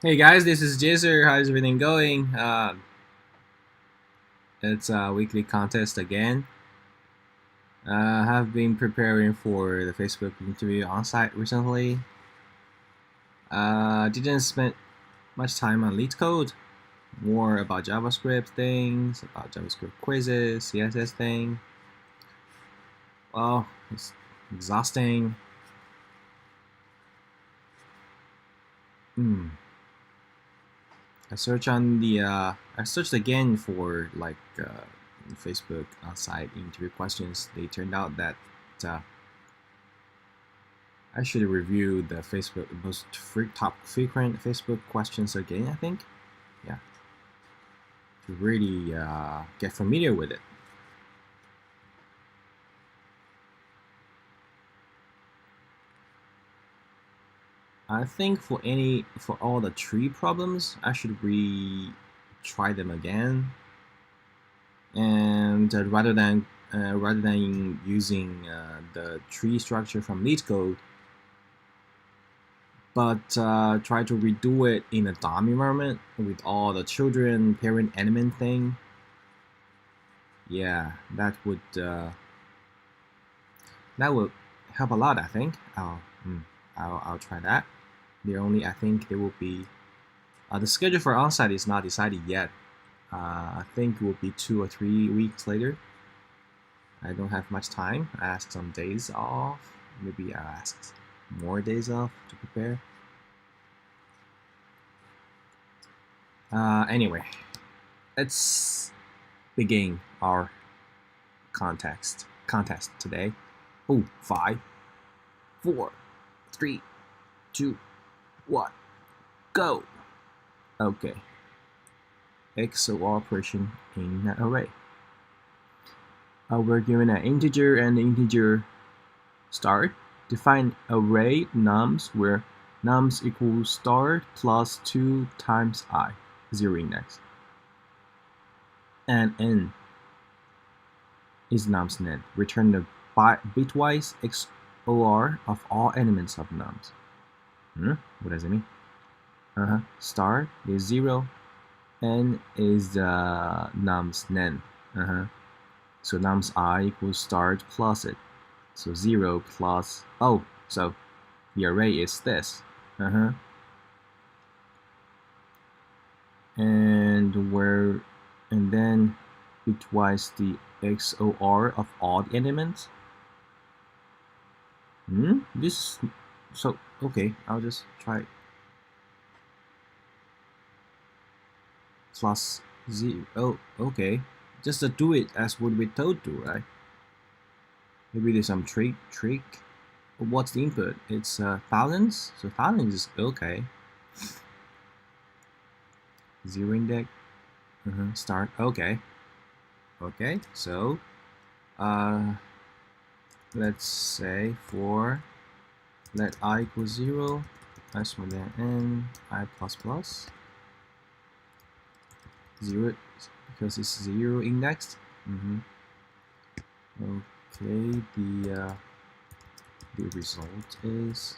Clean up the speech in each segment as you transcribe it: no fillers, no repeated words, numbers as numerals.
Hey guys, this is JSer. How's everything going? It's a weekly contest again. I have been preparing for the Facebook interview on site recently. Didn't spend much time on LeetCode, more about JavaScript things, about JavaScript quizzes, CSS thing. Well, it's exhausting. Hmm. I searched again for Facebook on-site interview questions. They turned out that uh, I should review the top frequent Facebook questions again. I think, yeah, to really get familiar with it. I think for all the tree problems, I should try them again, and rather than using the tree structure from LeetCode, but try to redo it in a DOM environment with all the children parent element thing. Yeah, that would help a lot. I think I'll try that. I think there will be the schedule for onsite is not decided yet. I think it will be 2 or 3 weeks later. I don't have much time. I asked some days off. Maybe I'll ask more days off to prepare. Anyway, let's begin our contest today. Oh, 5, 4, 3, 2, 1, go. Okay. XOR operation in an array. We're given an integer and the integer start. Define array nums where nums equals start plus 2 times I, 0 index. And n is nums nen. Return the bitwise XOR of all elements of nums. What does it mean? Start is 0, n is nums nen. So nums I equals start plus it. So 0 plus, so the array is this. And then bitwise the XOR of all the elements. Okay, I'll just try plus 0. Okay, just to do it as what we told to, right? Maybe there's some trick. What's the input? It's thousands, so thousands is okay. 0 index, start, okay, so let's say for let I equal 0, I smaller than n, I plus plus 0 because it's 0 indexed. Okay, the result is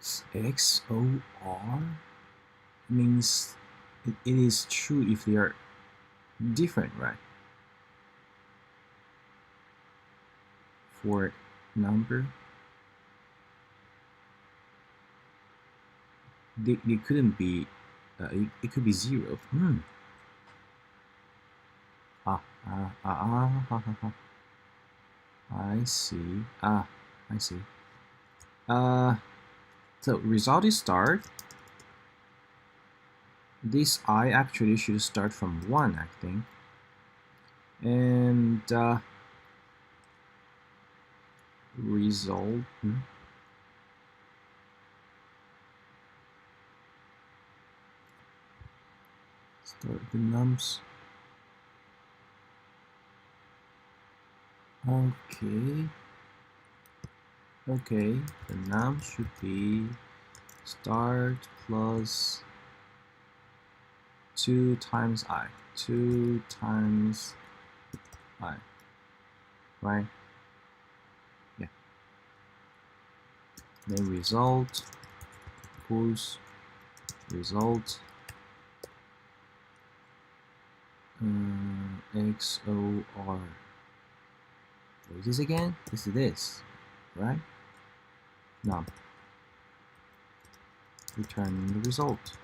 XOR means it is true if they are different, right? For number, they couldn't be. It could be 0. I see. I see. So result is start. This I actually should start from 1, I think. And result. Start the nums. Okay, the num should be start plus 2 times I. 2 times I. Right? Yeah. Then result equals result XOR. What is this again? This is this, right? Num. Return the result.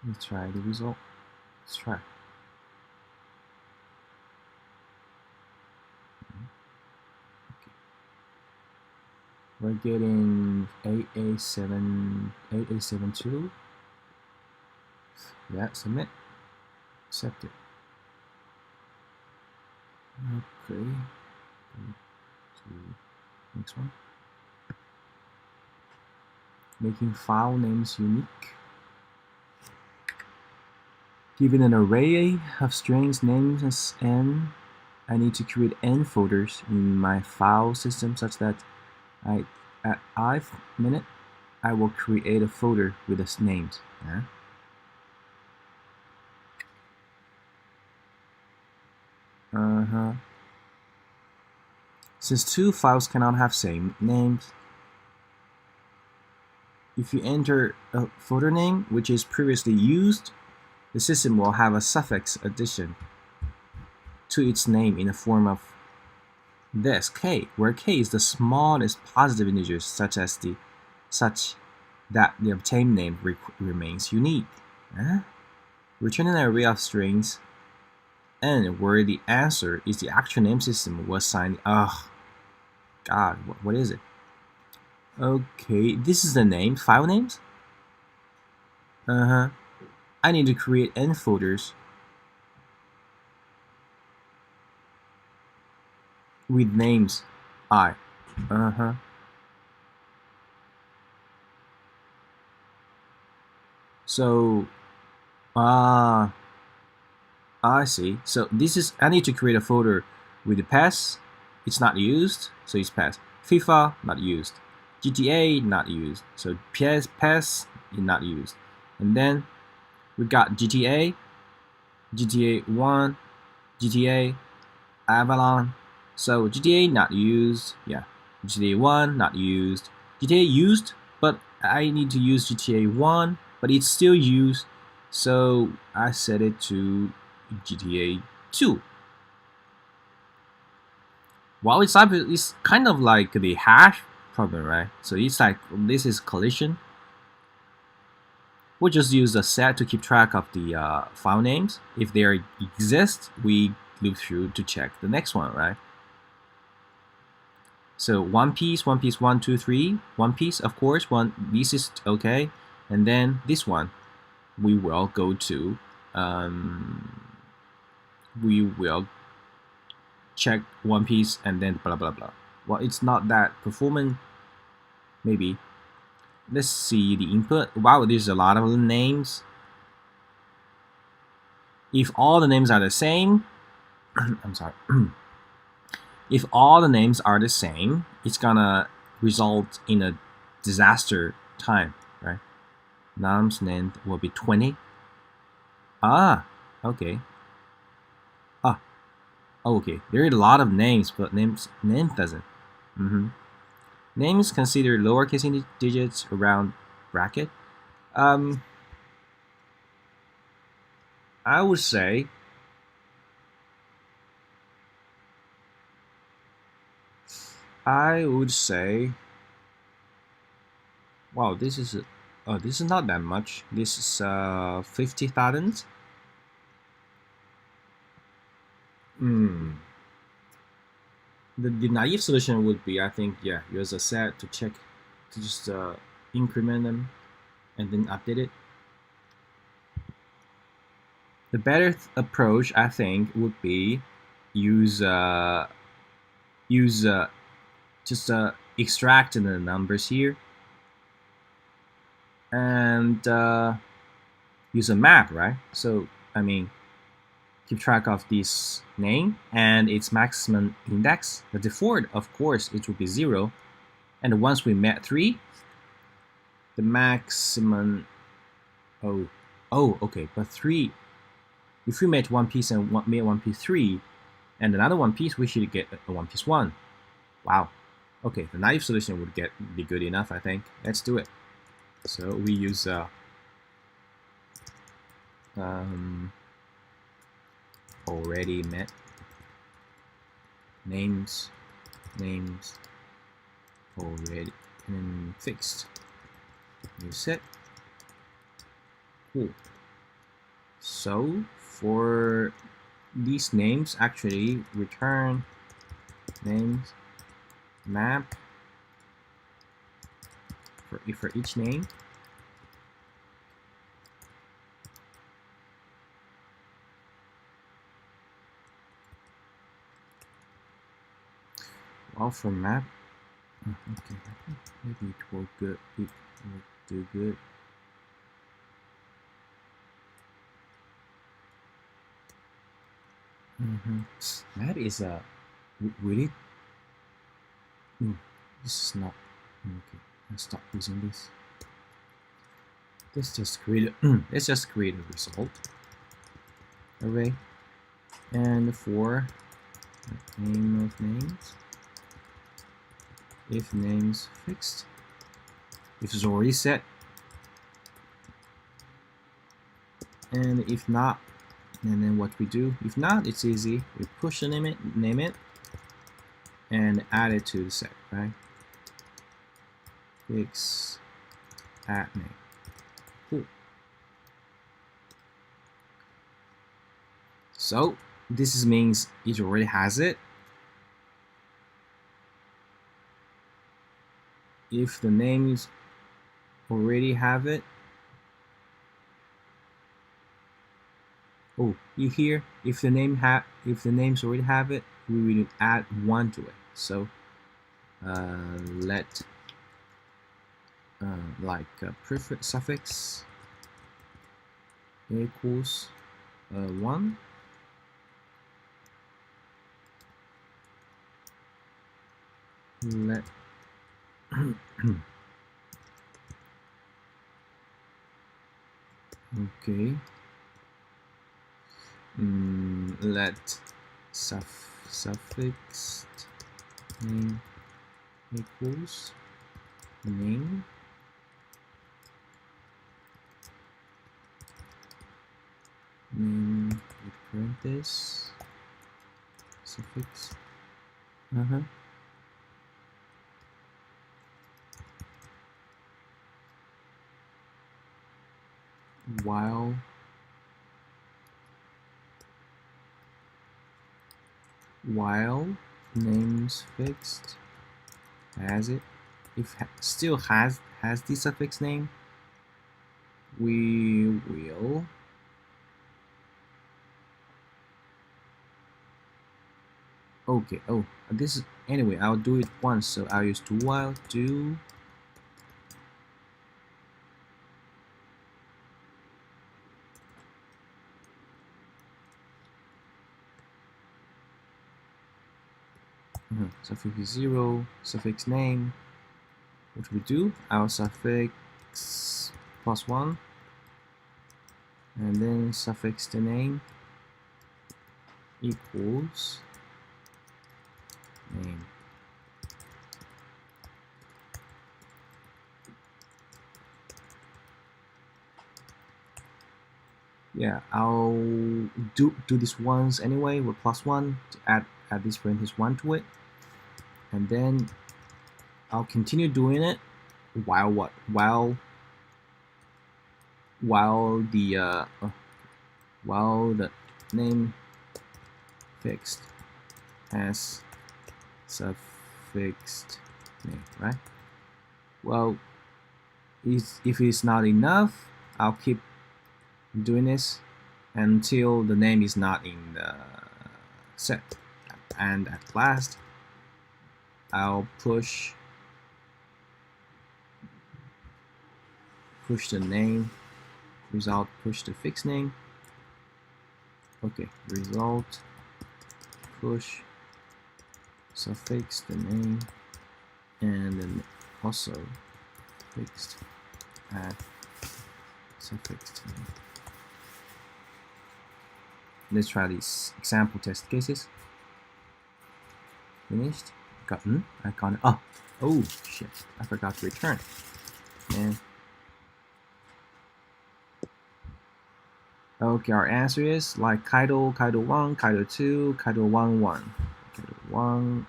Let's try the result. Let's try. Okay. We're getting 8872. Yeah, submit. Accept it. Okay. To next one. Making file names unique. Given an array of strings names as n, I need to create n folders in my file system such that at ith minute I will create a folder with the names. Yeah? Since two files cannot have same names, if you enter a folder name which is previously used, the system will have a suffix addition to its name in the form of this k, where k is the smallest positive integer such that the obtained name remains unique. Return an array of strings n where the answer is the actual name system will assign. God, what is it? Okay, this is the name, file names. I need to create n folders with names I. So, I see. So this is, I need to create a folder with the pass. It's not used, so it's pass. FIFA, not used. GTA, not used. So pass is not used. And then we got GTA, GTA 1, GTA, Avalon. So GTA not used, yeah. GTA 1 not used. GTA used, but I need to use GTA 1, but it's still used. So I set it to GTA 2. Well, it's kind of like the hash problem, right? So it's like this is collision. We'll just use a set to keep track of the file names. If they exist, we loop through to check the next one, right? So one piece, 1, 2, 3. One piece, of course, this is okay. And then this one, we will go to, we will check one piece and then blah blah blah. Well, it's not that performant, maybe. Let's see the input. Wow, there's a lot of names. If all the names are the same, I'm sorry. If all the names are the same, it's gonna result in a disaster time, right? Num's name will be 20. Okay. Okay. There are a lot of names, but name doesn't. Names consider lowercase digits around bracket. I would say wow, this is not that much. This is 50,000. The naive solution would be, I think, yeah, use a set to check, to just increment them and then update it. The better approach, I think, would be use just extract the numbers here and use a map, right? So I mean, keep track of this name and its maximum index. The default, of course, it will be 0. And once we met 3, the maximum. Okay, but 3. If we met one piece and made one piece 3, and another one piece, we should get a one piece 1. Wow. Okay, the naive solution would be good enough, I think. Let's do it. So we use already met names already and fixed. New set. Cool. So for these names, actually return names map for each name. Well, for map, okay, maybe it will good. It will do good. Map is really. No, this is not okay. I'll stop using this. Let's just create a result array, and for name of names, if names fixed, if it's already set, and if not, and then what we do, if not, it's easy. We push the name it, and add it to the set, right? Fix add name. Cool. So this means it already has it. If the names already have it, oh, you hear? If the names already have it, we will add 1 to it. So let like prefix suffix equals 1. Let okay. Let suffix name equals name. Name with parentheses suffix. While names fixed has it, if still has the suffix name, we will okay. Oh, this is anyway. I'll do it once, so I'll use do while do. Suffix is 0, suffix name. What we do? Our suffix plus 1, and then suffix the name equals name. Yeah, I'll do this once anyway with plus 1 to add this parenthesis 1 to it, and then I'll continue doing it while what? While the name fixed has suffixed name, right? Well, if it's not enough, I'll keep doing this until the name is not in the set, and at last I'll push the name result, push the fixed name. Okay, result push suffix the name, and then also fixed add suffix name. Let's try these example test cases. Finished. I can't. Oh shit! I forgot to return. And okay, our answer is like Kaido 1, Kaido 2, Kaido 1 1, Kaido 1,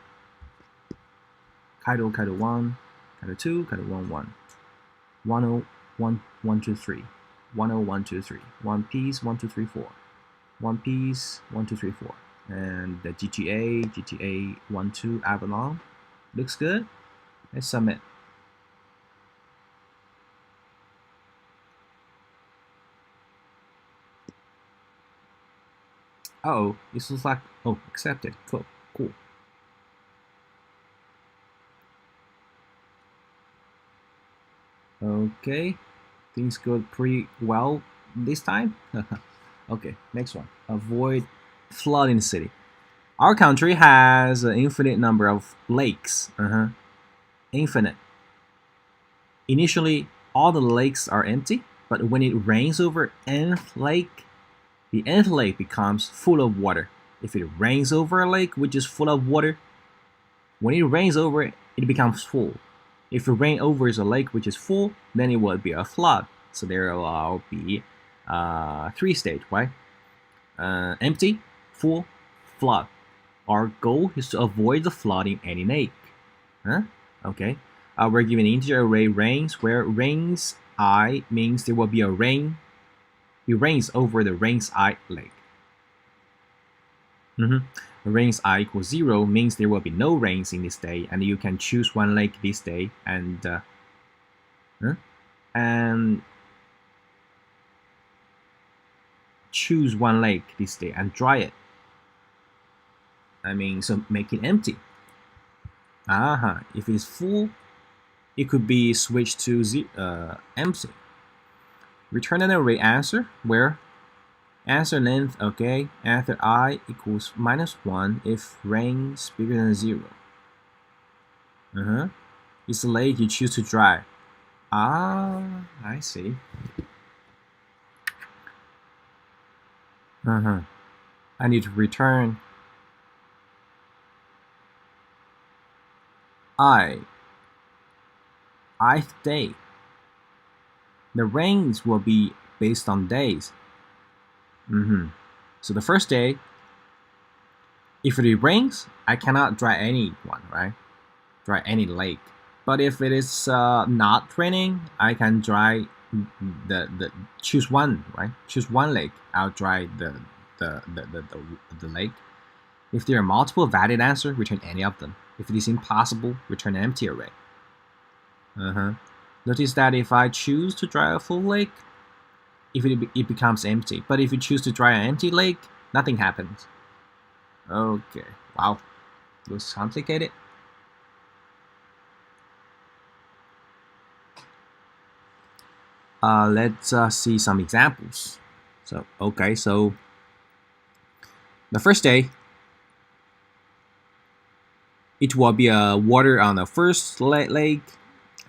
Kaido 1, Kaido 2, Kaido 1 1, 101 1 2 3, 101 2 3, One Piece 1 2 3 4, One Piece 1 2 3 4, and the GTA 1 2 Avalon looks good. Let's submit. Uh-oh, this looks like, oh, accepted. Cool. Okay, things go pretty well this time. Okay, next one. Avoid flood in the city. Our country has an infinite number of lakes. Infinite. Initially, all the lakes are empty, but when it rains over nth lake, the nth lake becomes full of water. If it rains over a lake which is full of water, when it rains over it, it becomes full. If it rains over a lake which is full, then it will be a flood. So there will be 3 stages, right? Empty, full, flood. Our goal is to avoid the flood in any lake. Okay. We're given an integer array range where range I means there will be a rain. It rains over the range I lake. Range I equals 0 means there will be no rains in this day, and you can choose one lake this day and choose one lake this day and dry it. So make it empty. If it's full, it could be switched to empty. Return an array answer where answer length, okay, answer I equals -1 if range bigger than 0. It's a lake you choose to dry. I see. I need to return ith day. The range will be based on days. So the first day, if it rains, I cannot dry any one, right? Dry any lake. But if it is not raining, I can dry the choose one, right? Choose one lake. I'll dry the lake. If there are multiple valid answers, return any of them. If it is impossible, return an empty array. Notice that if I choose to dry a full lake, it becomes empty. But if you choose to dry an empty lake, nothing happens. Okay, wow, looks complicated. Let's see some examples. So the first day, it will be water on the first lake,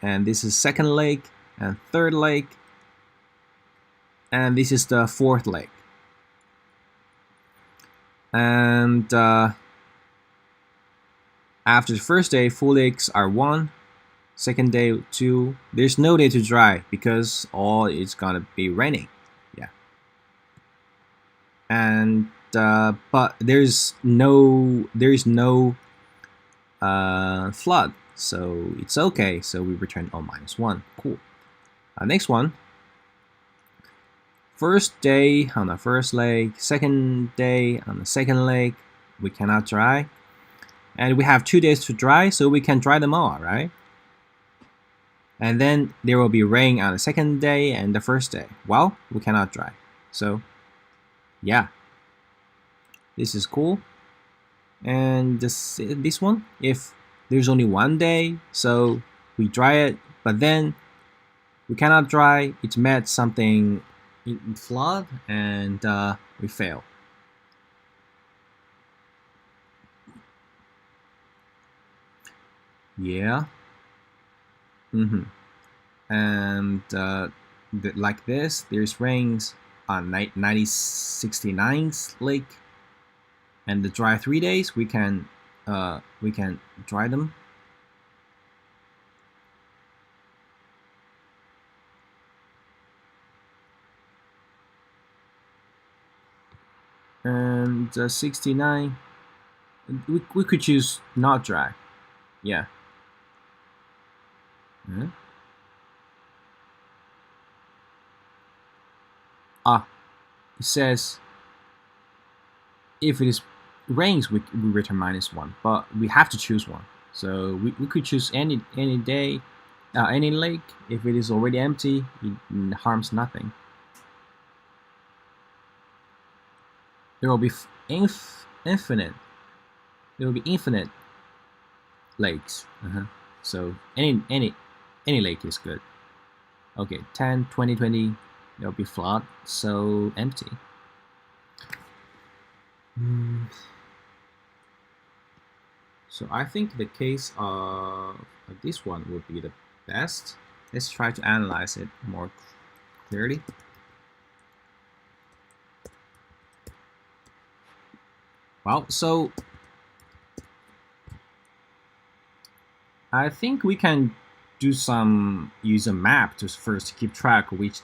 and this is second lake, and third lake, and this is the fourth lake. And after the first day, full lakes are 1. Second day, 2. There's no day to dry because all is gonna be raining. Yeah. And but there's no flood, so it's okay. So we return -1. Cool. Next one. First day on the first lake, second day on the second lake, we cannot dry. And we have 2 days to dry, so we can dry them all, right? And then there will be rain on the second day and the first day. Well, we cannot dry. So, yeah. This is cool. And this one, if there's only 1 day, so we dry it, but then we cannot dry, it met something in flood, and we fail. Yeah. And like this, there's rains on 69th lake, and the dry 3 days, we can we can dry them. And 69, we could choose not dry. Yeah. It says if it is rains, we return -1, but we have to choose one. So we could choose any day, any lake. If it is already empty, it harms nothing. There will be infinite. There will be infinite lakes. So any lake is good. Okay, 10, 20, 20. There will be flood, so empty. So I think the case of this one would be the best. Let's try to analyze it more clearly. Well, so I think we can use a map to first keep track of which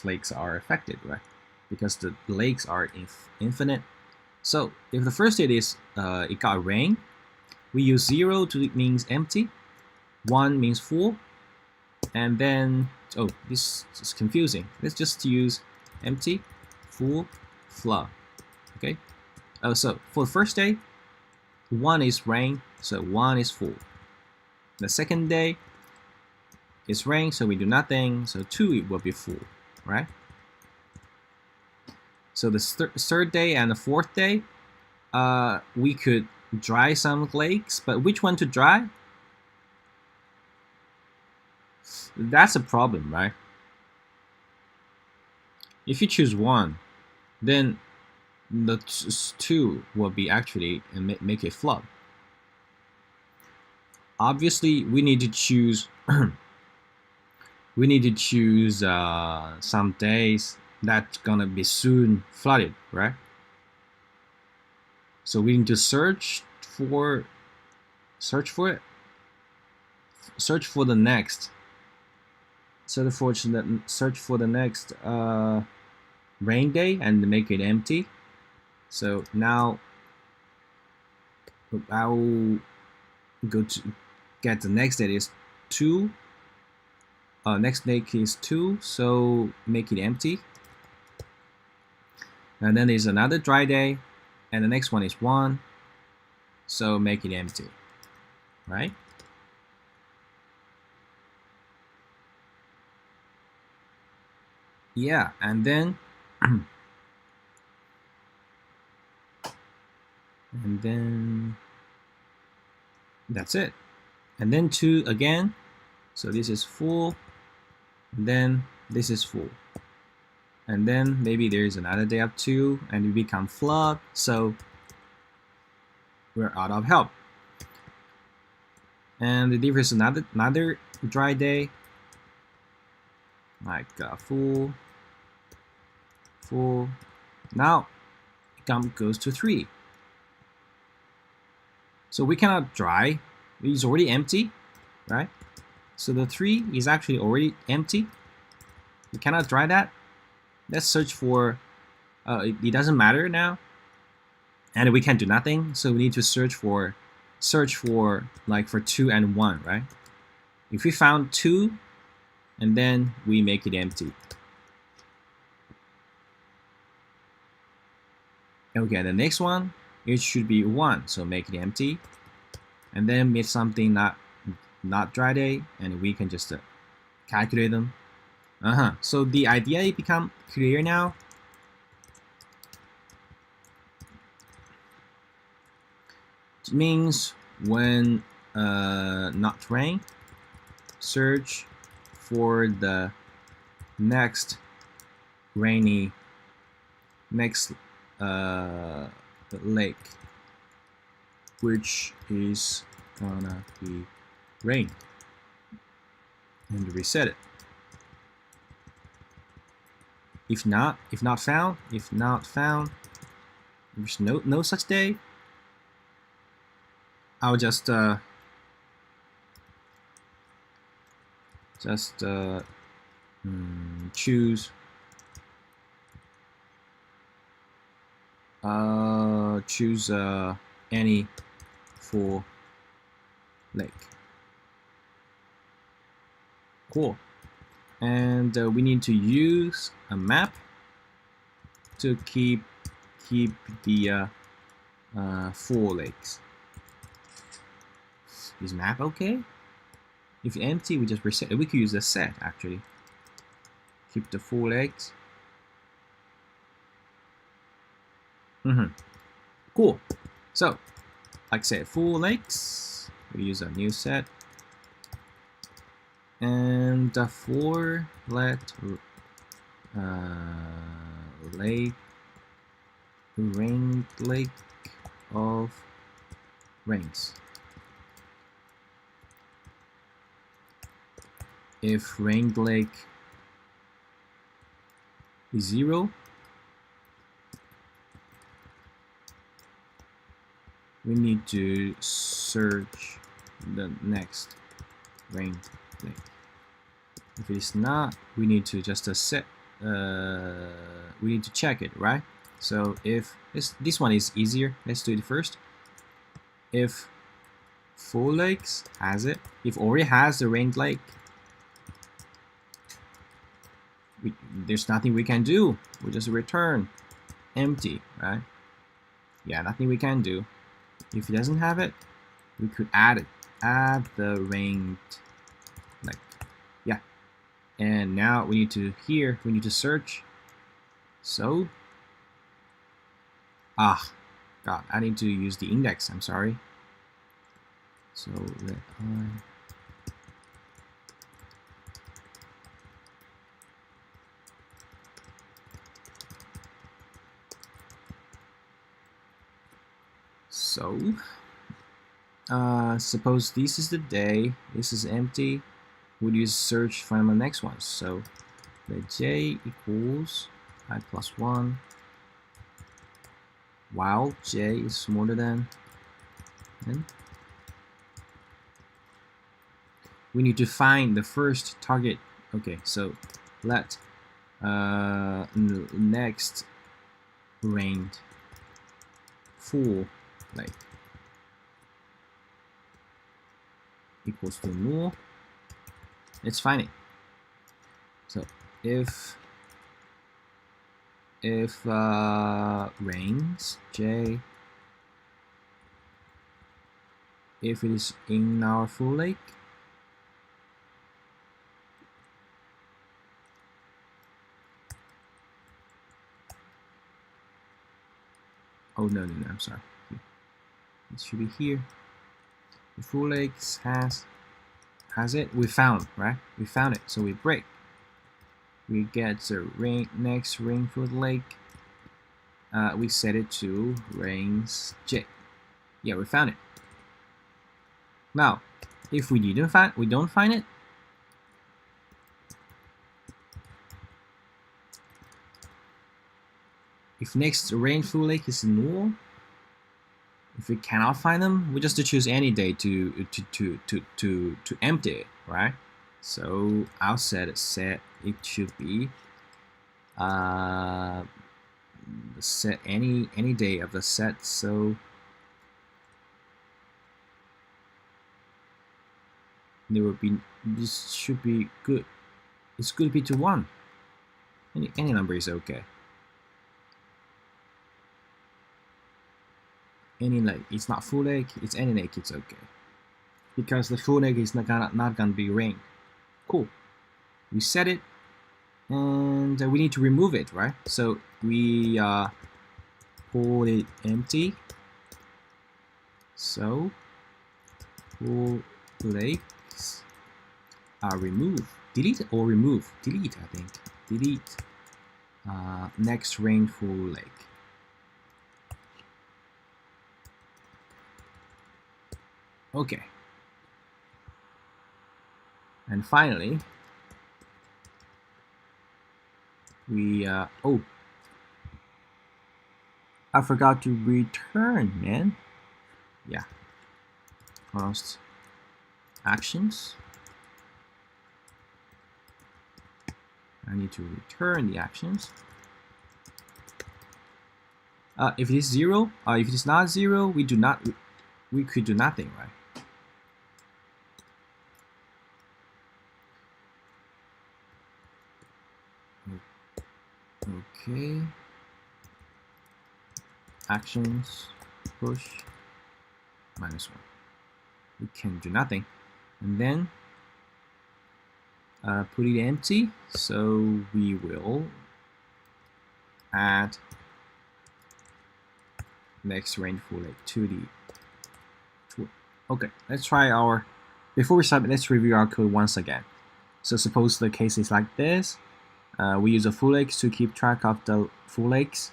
lakes are affected, right? Because the lakes are infinite. So if the first day is it got rain, we use 0 to means empty, 1 means full, and then this is confusing. Let's just use empty, full, flood. Okay. So for the first day, 1 is rain, so 1 is full. The second day is rain, so we do nothing, so 2 will be full, right? So the third day and the fourth day, we could dry some lakes, but which one to dry? That's a problem, right? If you choose 1, then the 2 will be actually make a flop. Obviously, we need to choose. We need to choose some days that's gonna be soon flooded, right? So we need to search for it. Search for the next. Search for the next rain day and make it empty. So now I'll go to get the next day is 2. Next day is 2, so make it empty. And then there's another dry day, and the next one is 1, so make it empty, right? Yeah, and then that's it. And then 2 again, so this is full, and then this is full. And then maybe there's another day of 2 and we become flood, so we're out of help. And if there's another dry day, like full. Now it goes to 3. So we cannot dry. It's already empty, right? So the 3 is actually already empty. We cannot dry that. Let's search for. It doesn't matter now, and we can do nothing. So we need to search for like for 2 and 1, right? If we found 2, and then we make it empty. Okay, the next one, it should be 1, so make it empty, and then make something not dry day, and we can just calculate them. So the idea become clear now. It means when not rain, search for the next rainy lake, which is gonna be rain, and reset it. If not found, there's no such day. I'll just choose any full lake. Cool. And we need to use a map to keep the full lakes. Is map okay? If empty, we just reset. We could use a set actually. Keep the full lakes. Cool. So, like I said, full lakes. We use a new set. And for let lake ring lake of rings. If ring lake is 0, we need to search the next ring lake. If it is not, we need to just set. We need to check it, right? So if this one is easier, let's do it first. If full lakes has it, if already has the ring lake, there's nothing we can do. We just return empty, right? Yeah, nothing we can do. If it doesn't have it, we could add it. Add the ringed lake. Yeah. And now we need to we need to search. So God, I need to use the index. I'm sorry. So let I suppose this is the day, this is empty, we'll use search from the next one. So let j equals I plus 1 while j is smaller than n. We need to find the first target. Okay, so let next ringed full lake equals to null. Let's find it. So if rings j, if it is in our full lake, oh no, I'm sorry, it should be here. The full lakes has it. We found, right? We found it. So we break. We get the next ring full lake. We set it to rings j. Yeah, we found it. Now, if we don't find it. If next ring full lake is null. If we cannot find them, we just choose any day to empty it, right? So I'll set it should be set any day of the set. So there will be, this should be good. It's good to be to 1. Any number is okay. Any lake, it's not full lake, it's any lake, it's okay. Because the full lake is not gonna be ring. Cool. We set it, and we need to remove it, right? So we pull it empty. So full lakes are remove. Delete or remove? Delete, I think. Delete. Next ring full lake. Okay. And finally, we oh, I forgot to return, man. Yeah. const actions. I need to return the actions. If it is 0, if it is not 0, we could do nothing, right? Okay. Actions push -1. We can do nothing, and then put it empty. So we will add next range full leg to the tool. Okay, let's try our. Before we start, let's review our code once again. So suppose the case is like this. We use a full leg to keep track of the full legs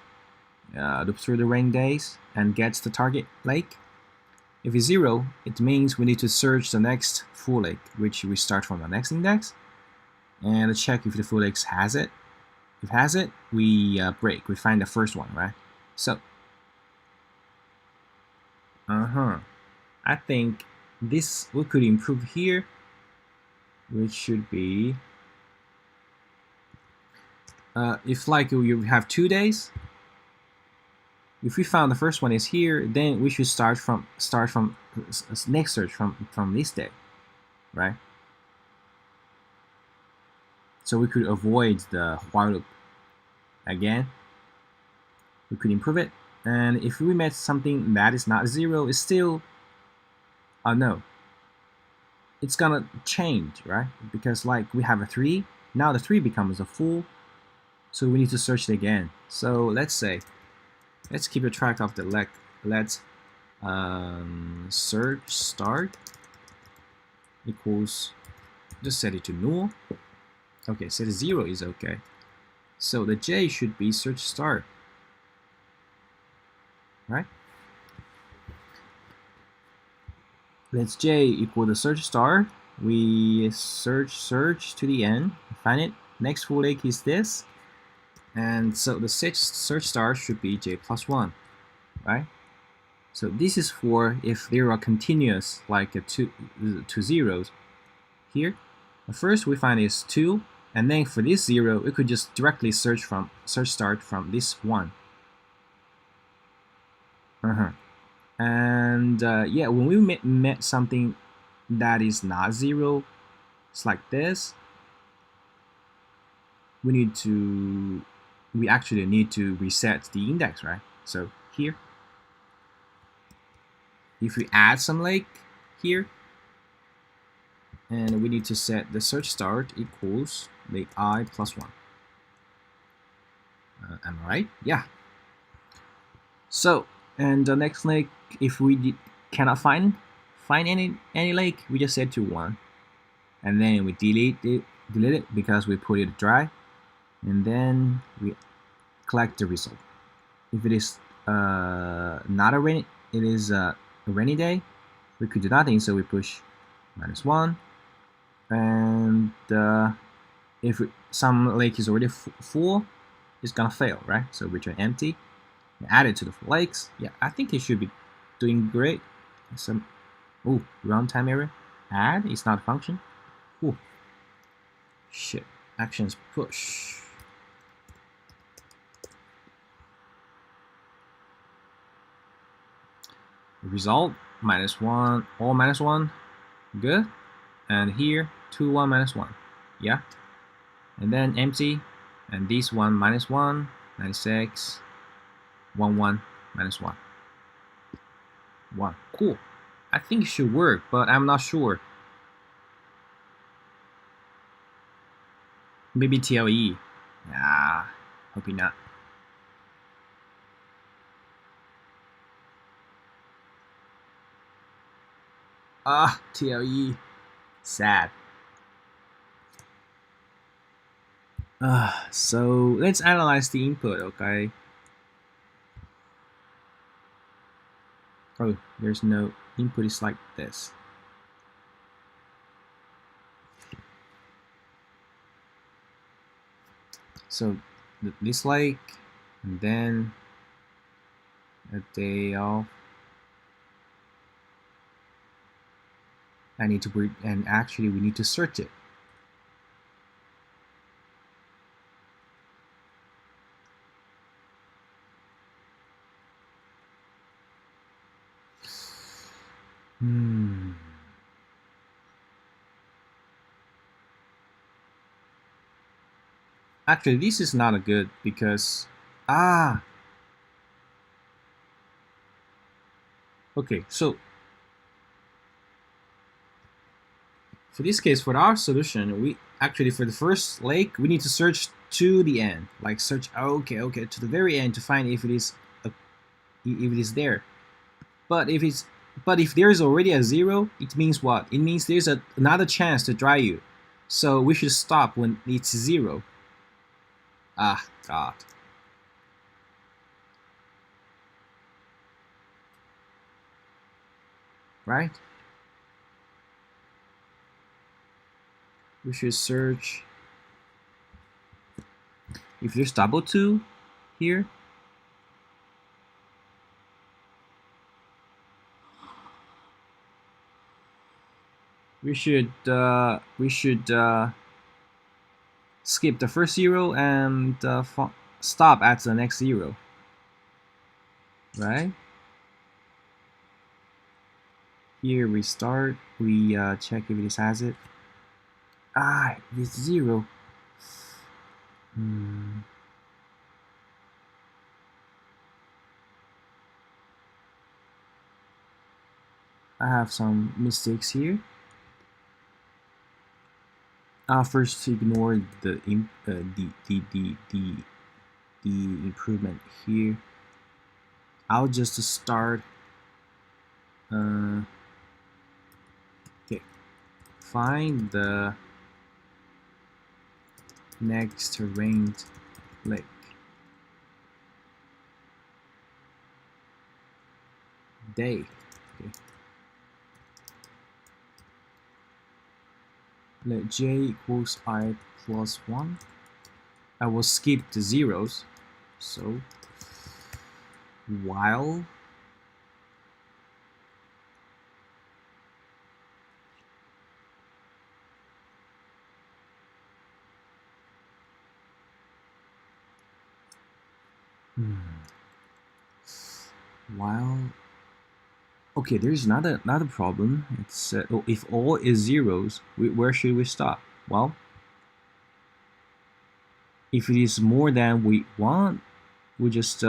through the rain days and gets the target lake. If it's 0, it means we need to search the next full leg, which we start from the next index, and check if the full leg has it. If it has it, we break. We find the first one, right? So, I think this we could improve here, which should be if like you have 2 days. If we found the first one is here, then we should start from next search from this day, right? So we could avoid the while loop. Again, we could improve it, and if we met something that is not 0, it's still no. It's gonna change, right? Because like we have a 3, now the 3 becomes a 4, so we need to search it again. So let's keep a track of the leg. Let's search start equals, just set it to null. Okay, set 0 is okay. So the J should be search start, right? Let's J equal the search start. We search to the end, find it. Next full leg is this, and so the search start should be J plus 1, right? So this is for if there are continuous like two zeros here. The first we find is 2, and then for this 0, we could just directly search start from this 1. And yeah, when we met something that is not 0, it's like this. We actually need to reset the index, right? So here, if we add some leg here, and we need to set the search start equals leg I plus 1. Am I right? Yeah. So, and the next leg, if we cannot find any leg, we just set to 1, and then we delete it because we put it dry, and then we collect the result. If it is not a rainy, it is a rainy day, we could do nothing, so we push -1, and if some lake is already full, it's gonna fail, right? So return empty. Add it to the full lakes. Yeah, I think it should be doing great. Runtime error. Add is not a function. Shit. Actions push. Result -1, all -1, good. And here 2 1 -1, yeah. And then empty, and this one -1, 96, 1 1 -1, 1. Cool. I think it should work, but I'm not sure. Maybe TLE. Ah, hope not. TLE. Sad. So let's analyze the input, okay? Oh, there's no input, is like this. So this like, and then a day off. and actually we need to search it. Actually, this is not a good because okay, so for this case, for our solution, we actually for the first lake we need to search to the end, like search okay to the very end to find if it is there. But if there is already a 0, it means what? It means there's another chance to try you. So we should stop when it's 0. Ah, God. Right? We should search if there's double 2 here. We should skip the first 0 and stop at the next 0. Right? Here we start. We check if this has it. This 0. I have some mistakes here. First, ignore the improvement here. I'll just start. Okay, find the next ranked lake. Day. Okay. Let j equals I plus 1. I will skip the zeros. So while okay, there's another problem. It's if all is zeros, where should we stop? Well, if it is more than we want, we just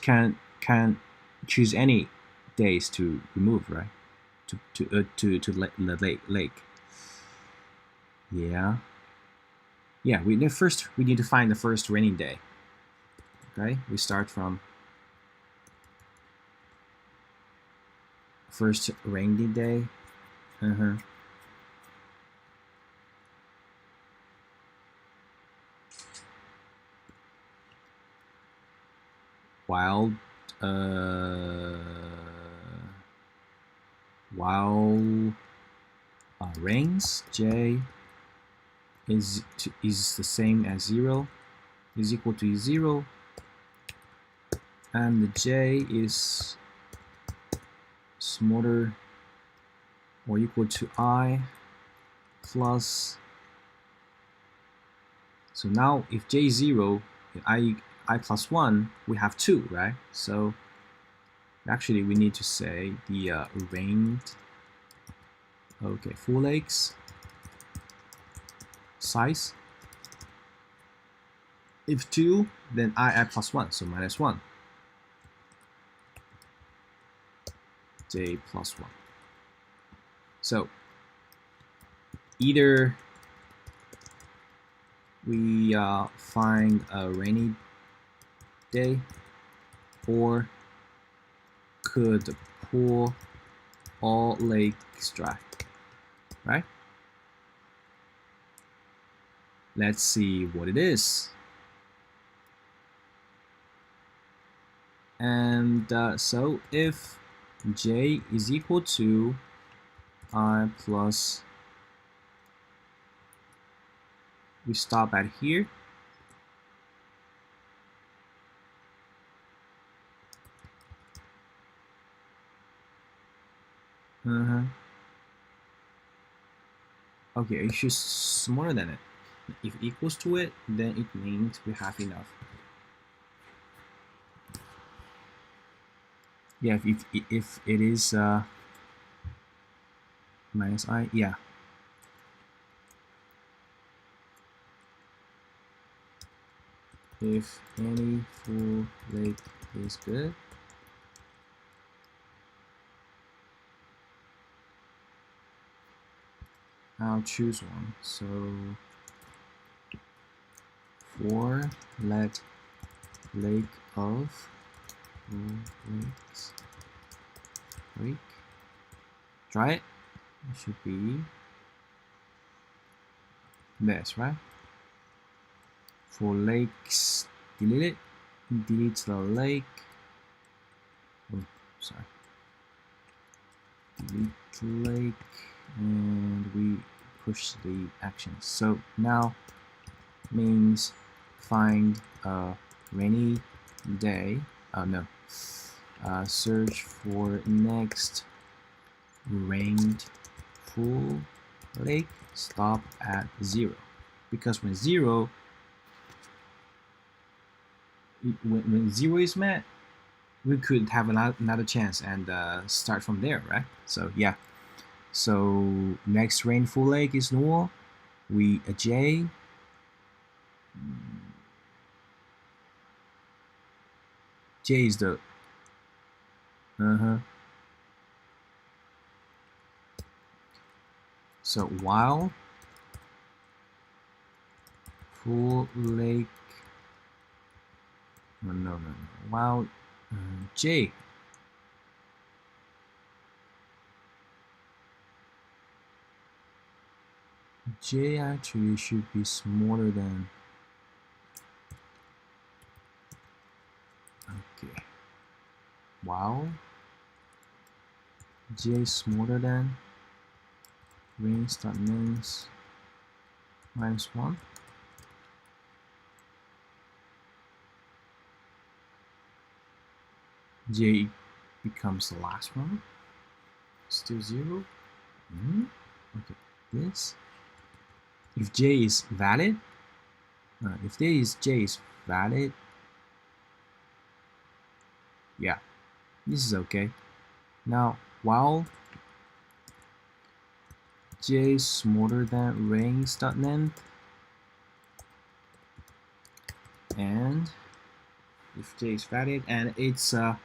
can't choose any days to remove, right? To the lake. Yeah. We need to find the first raining day. Okay, we start from first rainy day. While rains, j is the same as 0, is equal to 0, and the j is smaller or equal to I plus. So now if j is 0, I plus 1, we have 2, right? So actually we need to say the ranked, okay, full lakes size. If 2, then I plus 1, so minus 1. J plus 1. So either we find a rainy day or could pull all lakes dry, right? Let's see what it is. And so if j is equal to I plus, we stop at here. Okay, it's just smaller than it. If equals to it, then it means we have enough. Yeah, if it is minus I, yeah. If any full lake is good, I'll choose one. So for let lake of full lakes break. Try it. It should be this, right? For lakes, delete it. Delete the lake. Oh, sorry. Delete lake, and we push the actions. So now means find a rainy day. Oh no. Search for next rained full lake. Stop at 0, because when 0 is met, we could have another chance and start from there, right? So yeah. So next rainful lake is null. We a J. J is the So while full lake, no. While J actually should be smaller than, okay, while J is smaller than range.names -1, J becomes the last one, still 0. Okay, this, if J is valid, J is valid, yeah, this is okay. Now while J is smaller than range.length, and if J is valid and it's a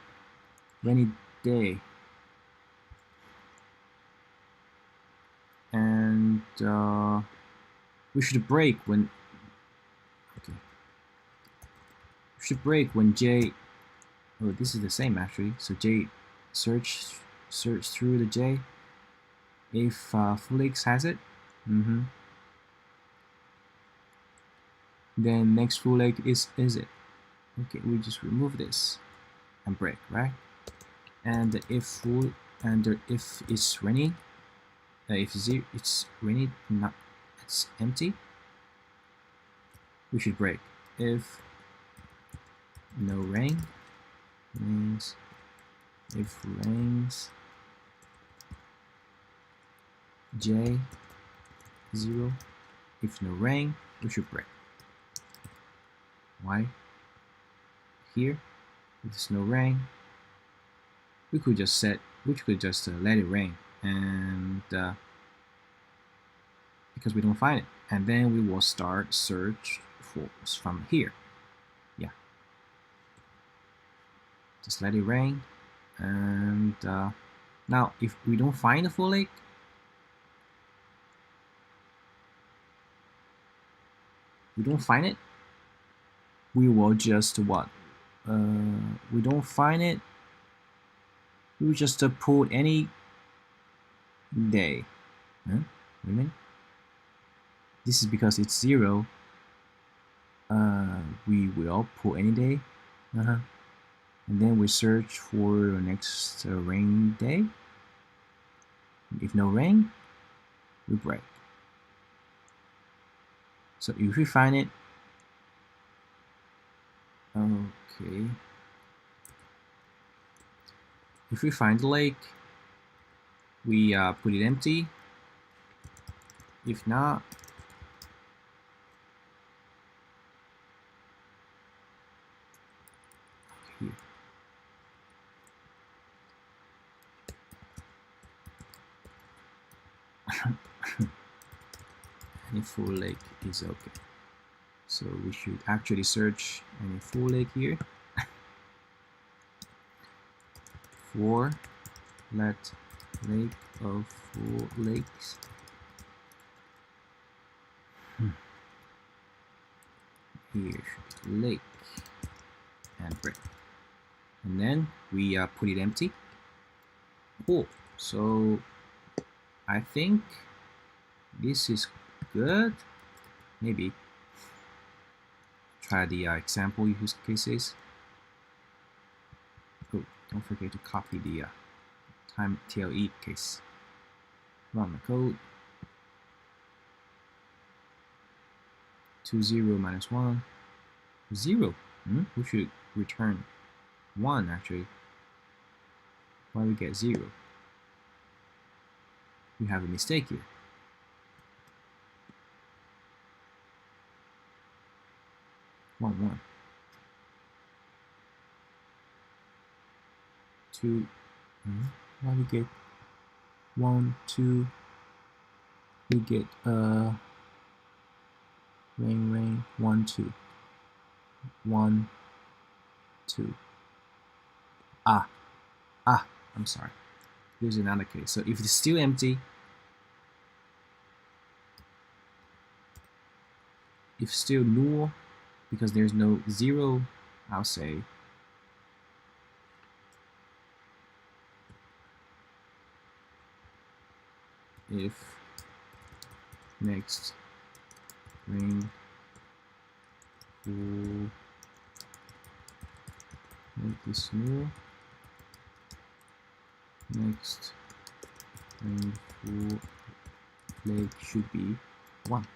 rainy day, and we should break when, okay, we should break when J, oh, this is the same actually. So J, search through the J if Felix has it. Then next full leg is it. Okay, we just remove this and break, right? And if full, and if it's rainy, if it's rainy, not, it's empty, we should break. If no rain means if rains J 0, if no rain, we should break. Why? Here, if there's no rain, we could just let it rain, and because we don't find it, and then we will start search for from here. Yeah, just let it rain, and now if we don't find the full lake, we will just what? We don't find it, we will just pull any day. Wait a minute. This is because it's 0. We will pull any day. And then we search for the next rain day. If no rain, we break. So if we find it, okay, if we find the lake, we put it empty. If not, here. Any full leg is okay. So we should actually search any full leg here. For let leg of full legs. Here should be leg and break. And then we put it empty. Cool. So I think this is good. Maybe try the example use cases. Oh, don't forget to copy the time TLE case. Run the code. 2 0 minus 1 0. We should return 1 actually. Why we get 0? We have a mistake here. One. 2. Why we get 1 2? We get rain 1 2 1 2. I'm sorry. Here's another case. So if it's still empty, if still null, because there's no 0, I'll say if next ring full, make this null, next ring full leg should be 1.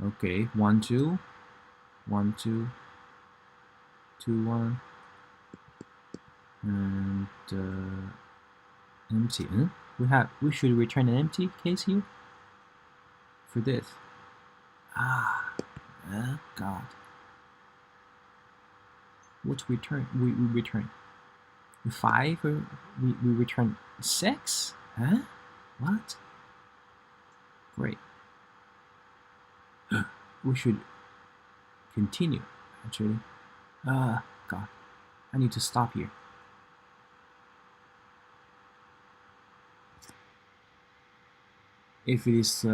Okay, 1 2 1 2 2 1 and empty. We should return an empty case here for this. God. What return? We return 5 or we return 6? Huh? What? Great. We should continue actually. God. I need to stop here. If it is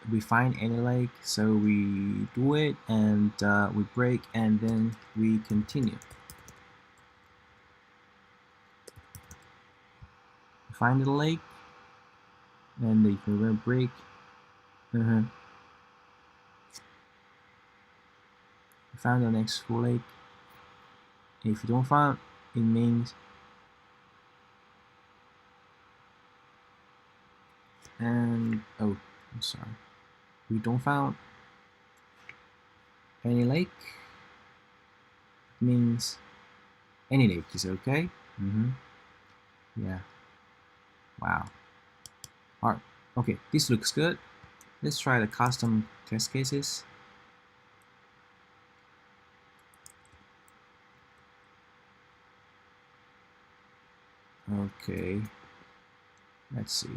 we find any leg, so we do it and we break and then we continue. Find the leg and if we will break. Find the next full leg. If you don't find, it means and oh, I'm sorry, we don't find any leg, means any leg is okay. Yeah. Wow. Alright. Okay, this looks good. Let's try the custom test cases. Okay. Let's see.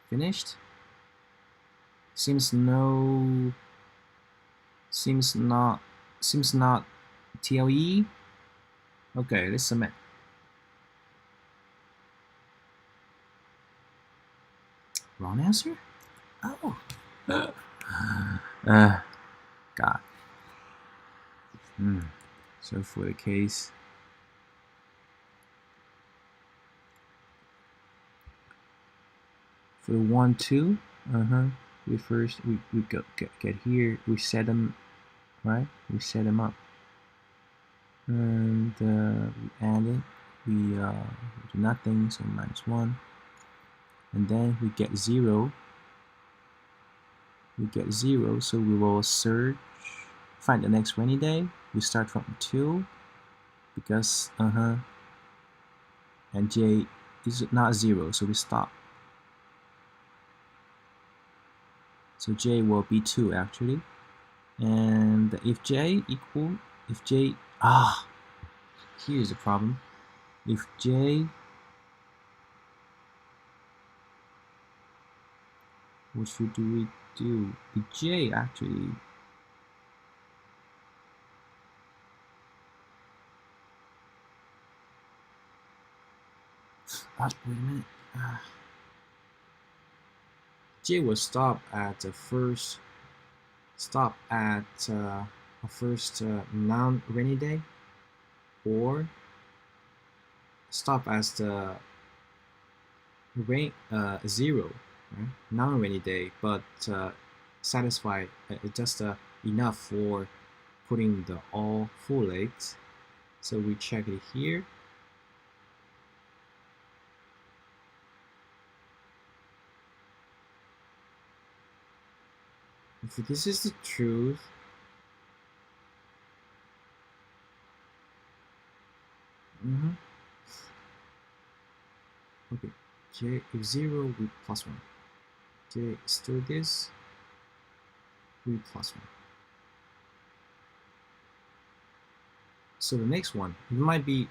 Finished. Seems not TLE. Okay, let's submit. Wrong answer? Oh. God. So for the case, for the 1 2, we first we get here, we set them right, we set them up and we add it, we do nothing, so -1, and then we get 0 we get 0, so we will search, find the next rainy day. We start from 2 because and j is not 0, so we stop. So j will be 2 actually. And if j, here's the problem. If j, what should we do? If j actually, wait a minute. J will stop at the first non-rainy day, or stop as the 0, right? Non-rainy day, but satisfy just enough for putting the all full legs. So we check it here. If this is the truth, okay, j if 0 we plus 1, j still this, we plus 1. So the next one, it might be,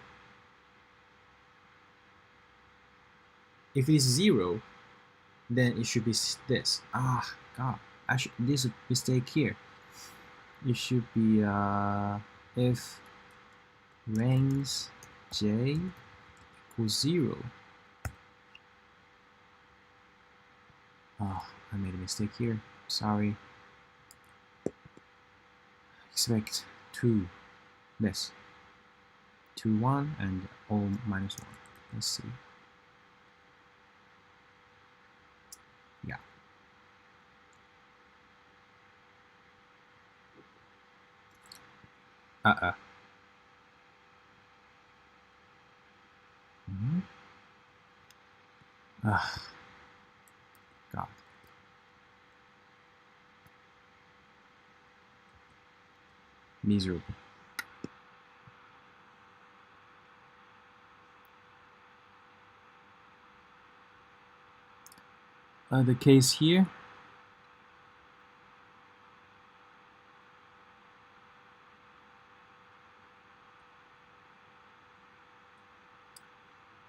if it's 0, then it should be this. God, this is a mistake here. It should be if range j equals 0. I made a mistake here. Sorry. Expect 2. This 2 1 and O minus 1. Let's see. Yeah. God. Miserable. The case here.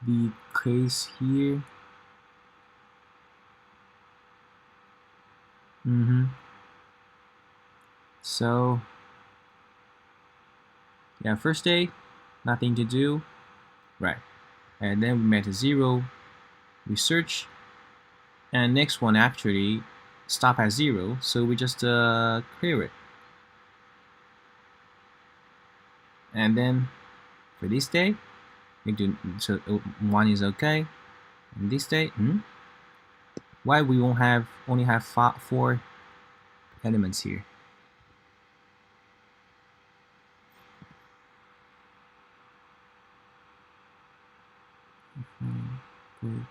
The case here. So, yeah, first day, nothing to do, right? And then we met a 0, we search, and next one actually stop at 0, so we just clear it. And then for this day, we do, so 1 is okay. And this day, why we won't only have 4 elements here? Good.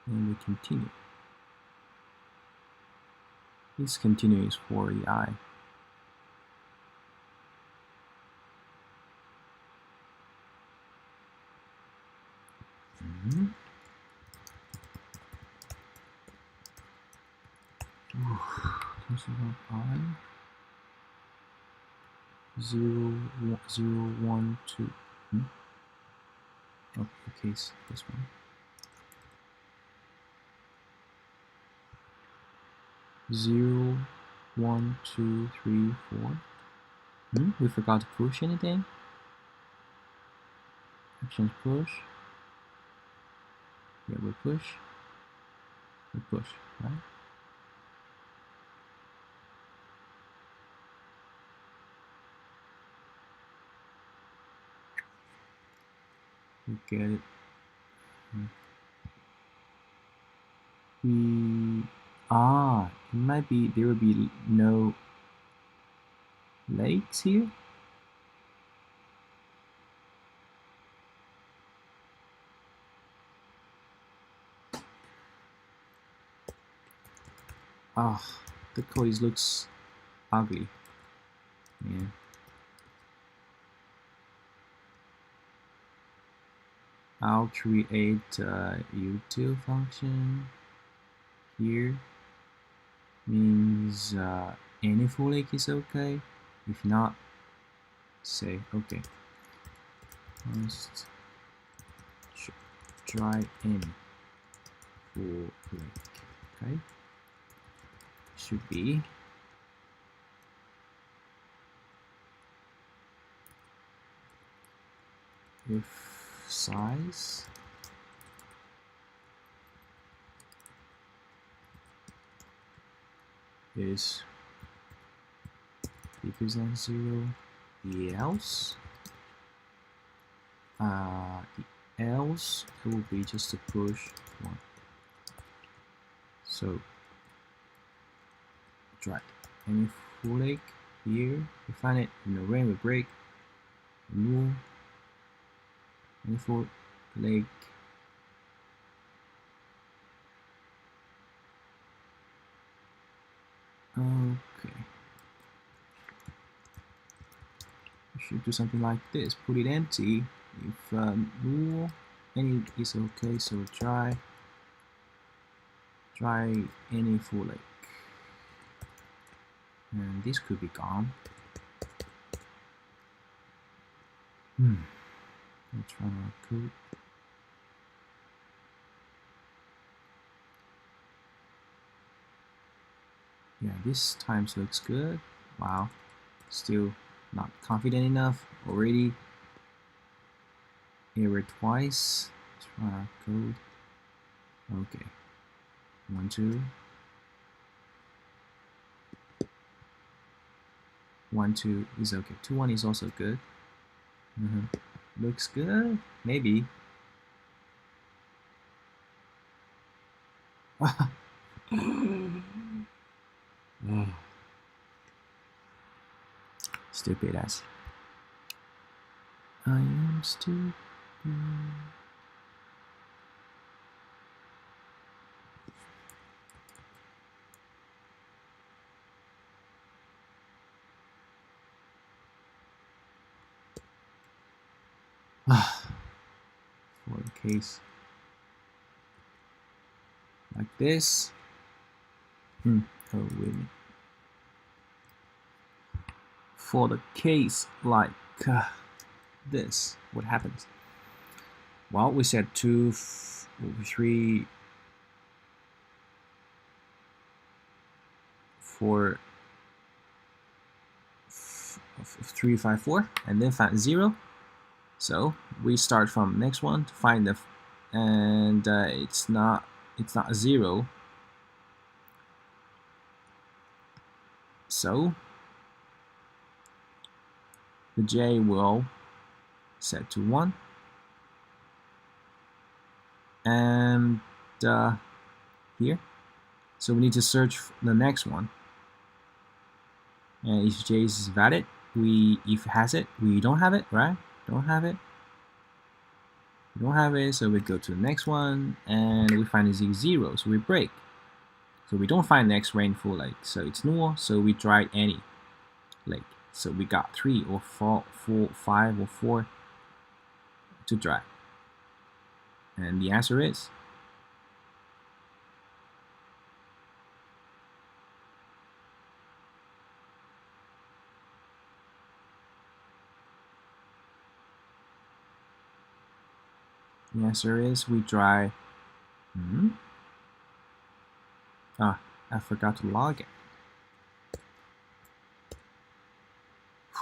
And we continue. This continues for the I. I 0 1 2. Oh, the case this one. 0 1 2 3 4. We forgot to push anything. Actions push. Yeah, we push. We push, right? We get it. It might be, there will be no legs here. the code looks ugly. Yeah. I'll create a util function here. Means any full lake is okay. If not, say okay. First, try any full lake. Okay, should be if size is bigger than 0, else it will be just a push 1. So try any full lake here. We find it in the rain, we break null any full lake. Okay, we should do something like this. Put it empty if null any is okay. So try any full lake, and this could be gone. Let's run our code. Yeah, this times looks good. Wow, still not confident enough. Already error twice. Let's run our code. Okay, 1, 2. 1, 2 is okay. 2, 1 is also good. Looks good. Maybe. Stupid ass. I am stupid. For the case like this. Oh, wait a minute. For the case like this, what happens? Well, we said 2, 3, 4, 3, 5, 4, and then find 0. So we start from next one to find the, and it's not 0. So the J will set to 1, and here. So we need to search the next one. And if J is valid, if it has it, we don't have it, right? Don't have it. We don't have it, so we go to the next one, and we find it is 0, so we break. So we don't find next rainfall lake, so it's null, so we try any lake. So we got 3 or 4, 5 or 4 to try. And the answer is we try. I forgot to log it.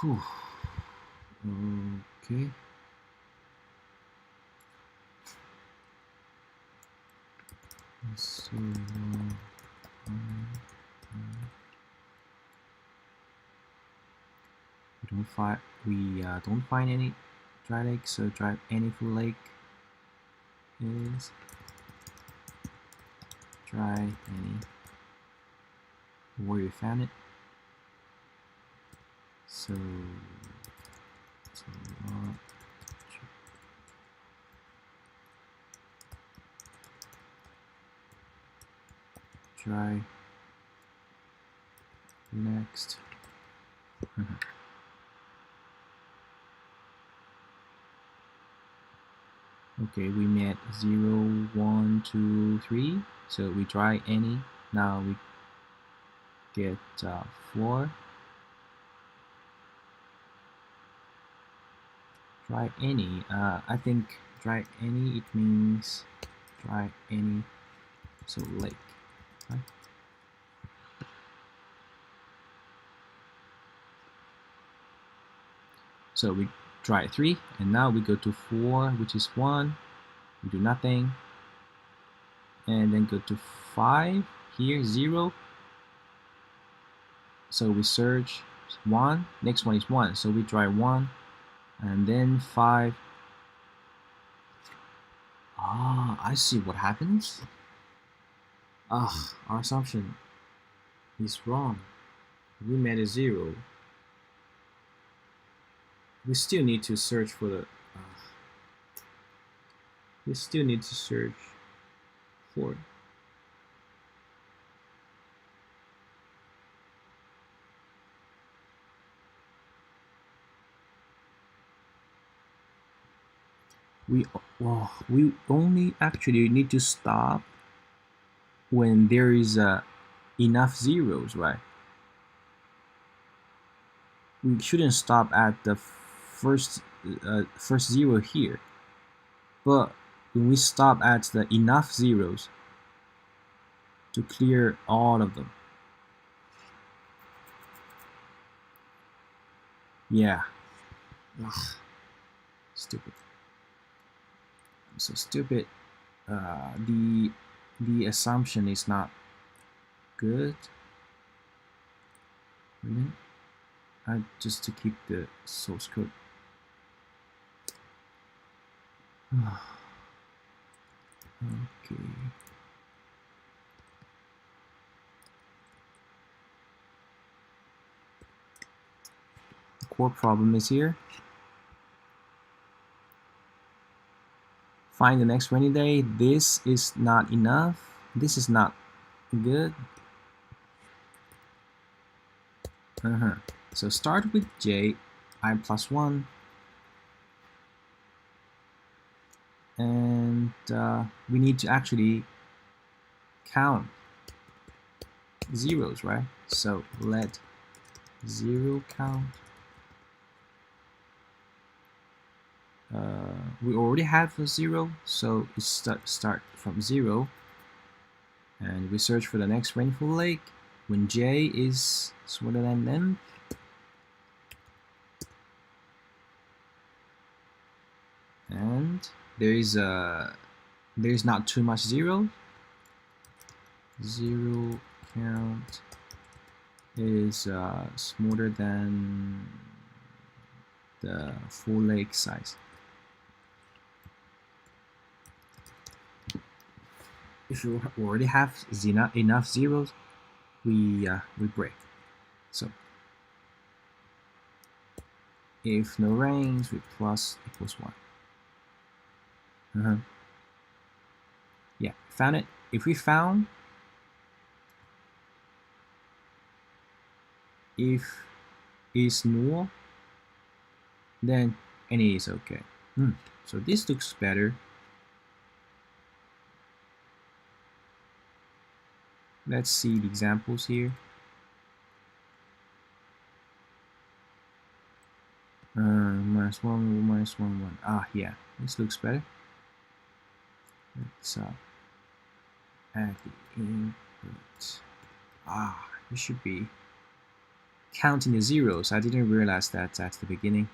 Whew. Okay. So we don't find any dry lake, so try any full lake is try any where you found it. So try Next. Okay, we met 0, 1, 2, 3. So we try any. Now we get 4. Try any. I think try any, it means try any. So lake. Right? So we try 3, and now we go to 4, which is 1. We do nothing. And then go to 5. Here, 0. So we search 1. Next one is 1. So we try 1. And then 5. Ah, I see what happens. Ah, our assumption is wrong. We made a 0. We still need to search for the. We still need to search for. We only actually need to stop when there is enough zeros, right? We shouldn't stop at the first 0 here, but when we stop at the enough zeros to clear all of them. Yeah. Ugh. Stupid. I'm so stupid. The assumption is not good. Really? Just to keep the source code. Okay. The core problem is here. Find the next rainy day. This is not enough. This is not good. So start with j, I plus 1. And we need to actually count zeros, right? So let 0 count. We already have a 0, so we start from 0. And we search for the next rainfall lake when j is smaller than n. And there's not too much 0. 0 count is smaller than the full lake size. If you already have enough zeros, we break. So if no rains, we plus equals 1. Yeah, found it. If we found if is null, then any is okay. So this looks better. Let's see the examples here. -1, -1, 1. Ah, yeah, this looks better. Let's add the input. Ah, you should be counting the zeros. I didn't realize that at the beginning.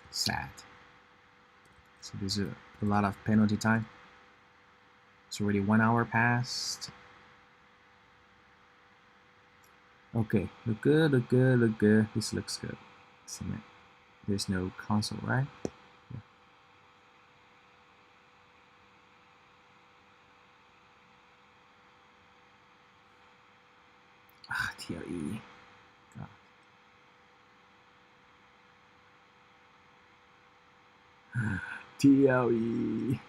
Sad. So there's a lot of penalty time. It's already 1 hour past. Okay, look good, look good, look good. This looks good. Submit. There's no console, right? Yeah. Ah, TLE. God. TLE.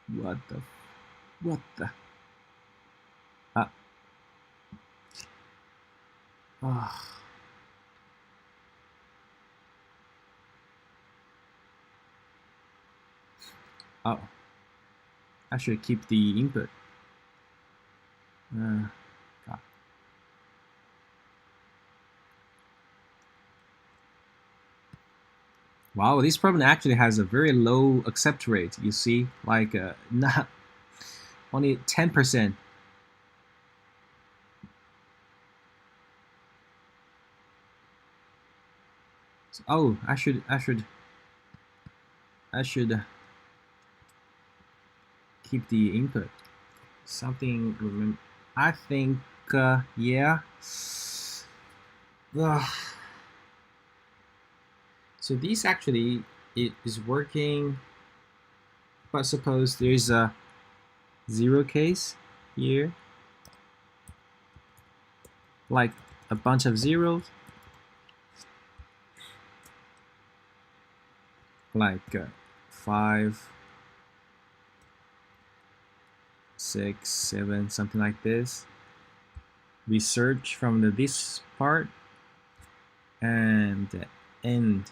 What the? Oh, I should keep the input. God. Wow, this problem actually has a very low accept rate. You see, like not only 10%. So, oh, I should keep the input. Something. I think yeah. Ugh. So this actually it is working, but suppose there's a 0 case here, like a bunch of zeros, like 5, 6, 7, something like this. We search from this part and end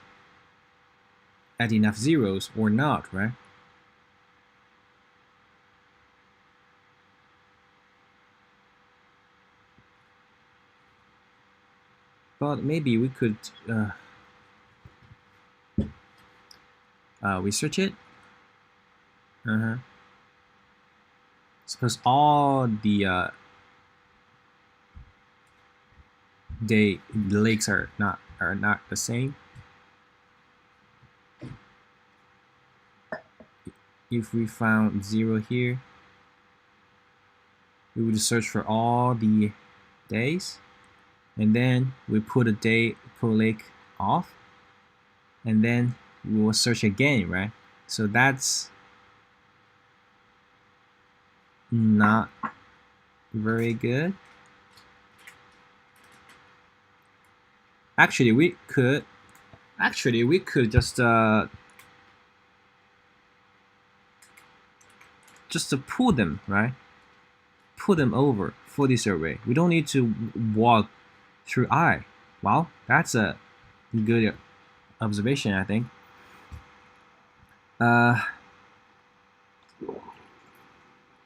at enough zeros or not, right? But maybe we could we search it. Suppose all the legs are not the same. If we found 0 here, we would search for all the days, and then we put a leg off, and then we will search again, right? So that's not very good. Actually, we could just to pull them, right? Pull them over for this array. We don't need to walk through I. Well, that's a good observation, I think.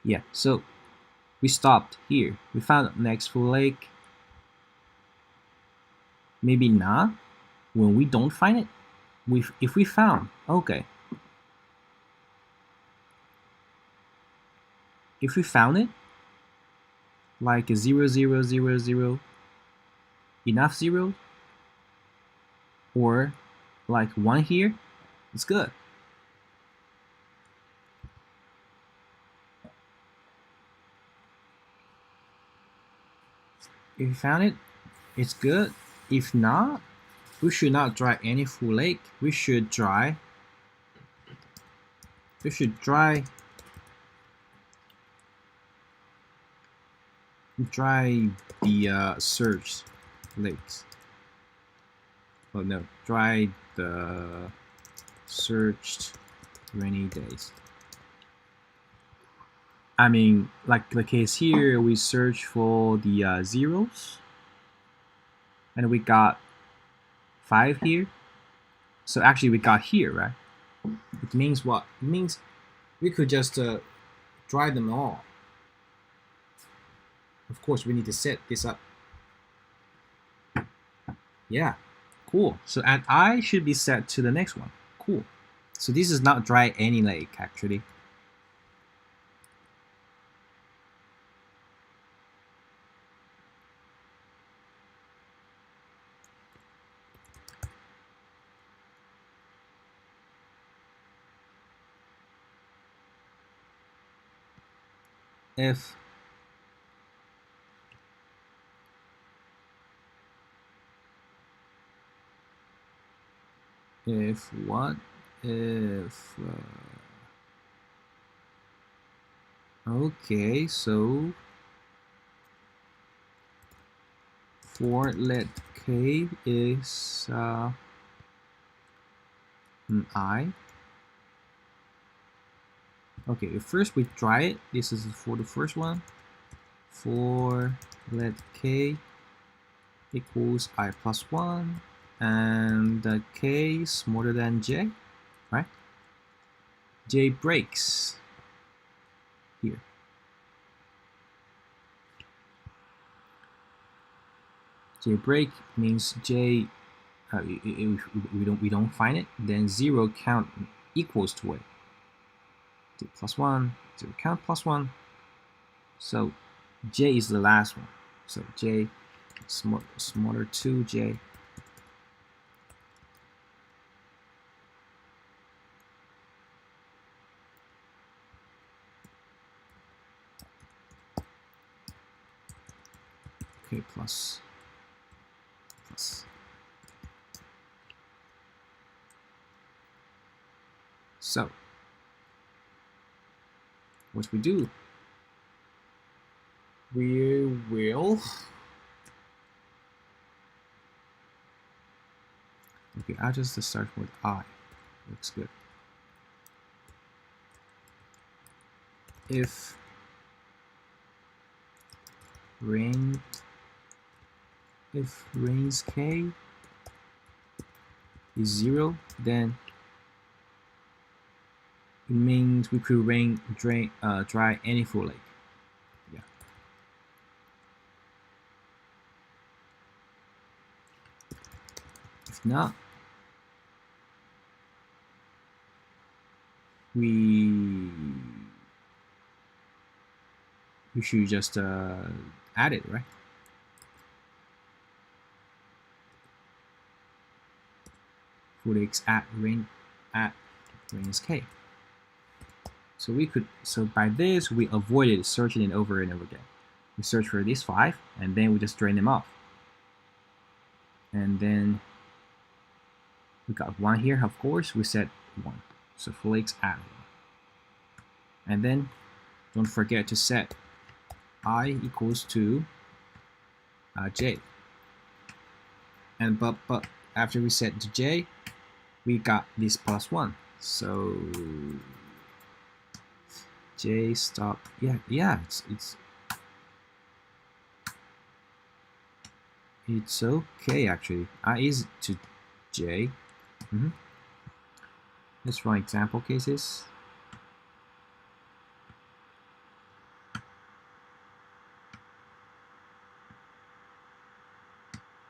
Yeah, so we stopped here. We found next full lake. Maybe not. When we don't find it, if we found, okay. If we found it, like a 0, 0, 0, 0, enough zeros, or like 1 here, it's good. If you found it, it's good. If not, we should not try any full lake. We should try the search lakes. Oh no, try the searched rainy days. I mean, like the case here, we search for the zeros, and we got 5 here. So actually, we got here, right? It means what? It means we could just try them all. Of course, we need to set this up. Yeah, cool. So and I should be set to the next one. Cool. So this is not dry any lake actually. If what if okay, so for let k is I. Okay, first we try it. This is for the first one. For let k equals I plus 1, and k is smaller than j, right? J breaks here. J break means j, if we don't find it, then 0 count equals to it. J plus 1, 0 count plus 1. So j is the last one. So j smaller to j. Okay, plus. So what we do? We will. Okay, I'll just start with I. Looks good. If range k is 0, then it means we could dry any full lake. Yeah. If not, we should just add it, right? Full lakes at range k. So by this we avoided searching it over and over again. We search for these 5, and then we just drain them off. And then we got 1 here, of course, we set 1. So full lakes at 1. And then don't forget to set I equals to j. And but after we set to j, we got this plus 1. So j stop. Yeah, it's okay actually. I is to j. Let's run example cases.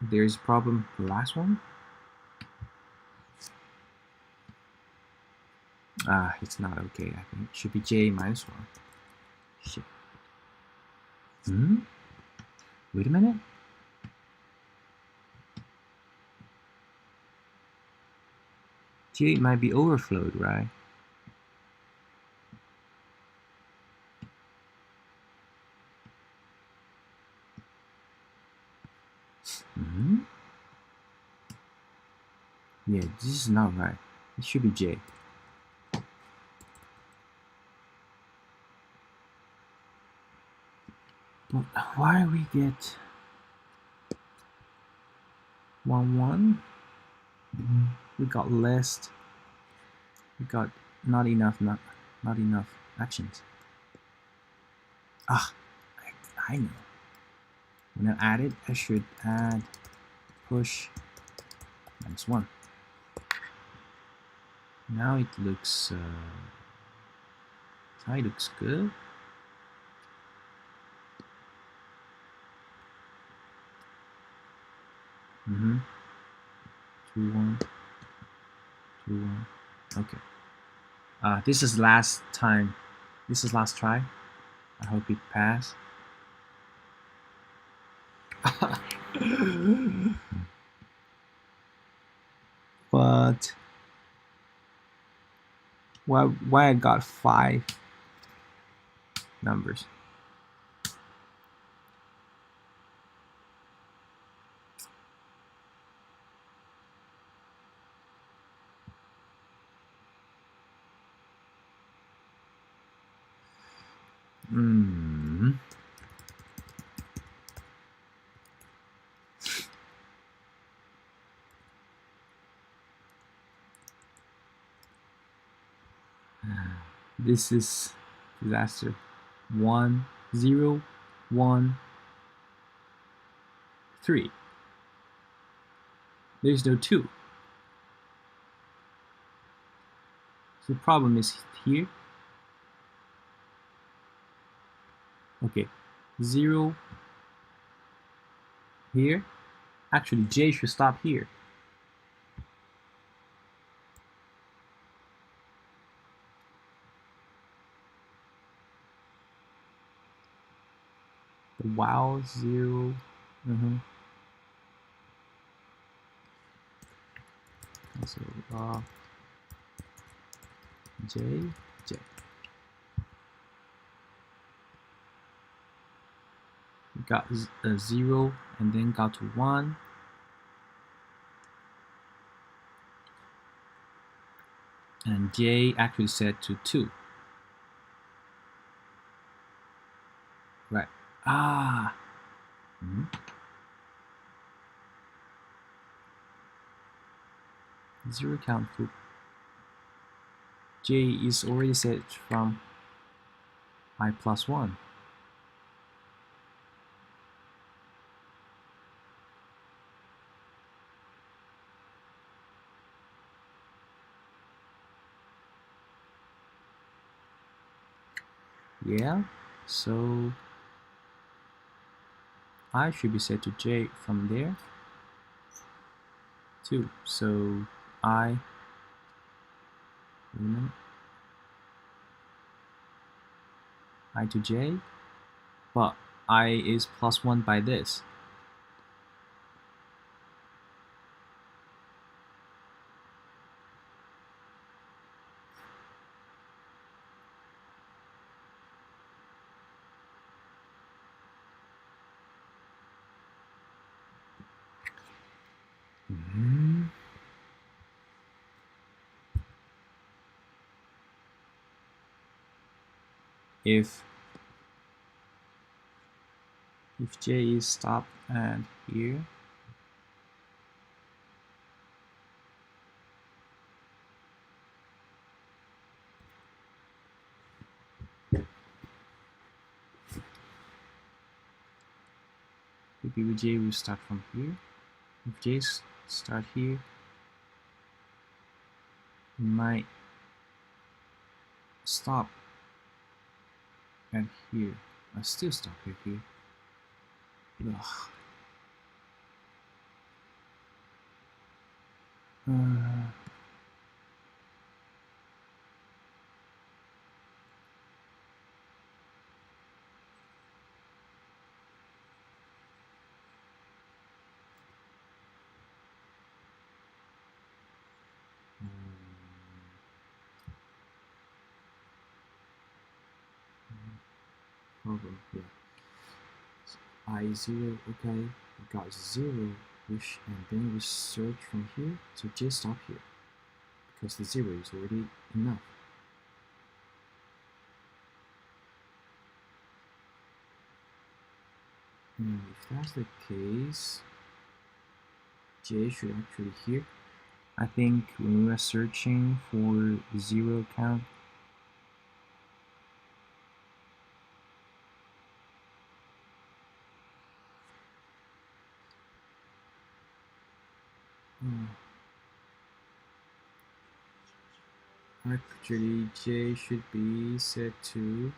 There's a problem. The last one. It's not okay. I think it should be j minus 1. Shit. Wait a minute. J might be overflowed, right? Yeah, this is not right. It should be j. But why do we get 1 1? We got less. We got not enough actions. I know. When I add it, I should add push -1. Now it looks good. Mm-hmm. 2 1 2 1. Okay. This is last time. This is last try. I hope it passed. But why I got 5 numbers? This is disaster. 1 0 1 3. There's no 2. So the problem is here. Okay, 0 here. Actually, J should stop here. The while 0. So J. We got a 0 and then got to 1. And J actually set to 2. Right. Ah. 0 count loop. J is already set from I plus 1. Yeah, so I should be set to J from there too. So I, wait a minute, I to J, but I is plus 1 by this. If J is stopped at here, maybe J will start from here. If J start here, it might stop at here. I still stop at here. Ugh. Problem, yeah. So I0, okay, we got 0, and then we search from here, so just stop here, because the 0 is already enough. If that's the case, J should actually here. I think when we are searching for 0 count, actually J should be set to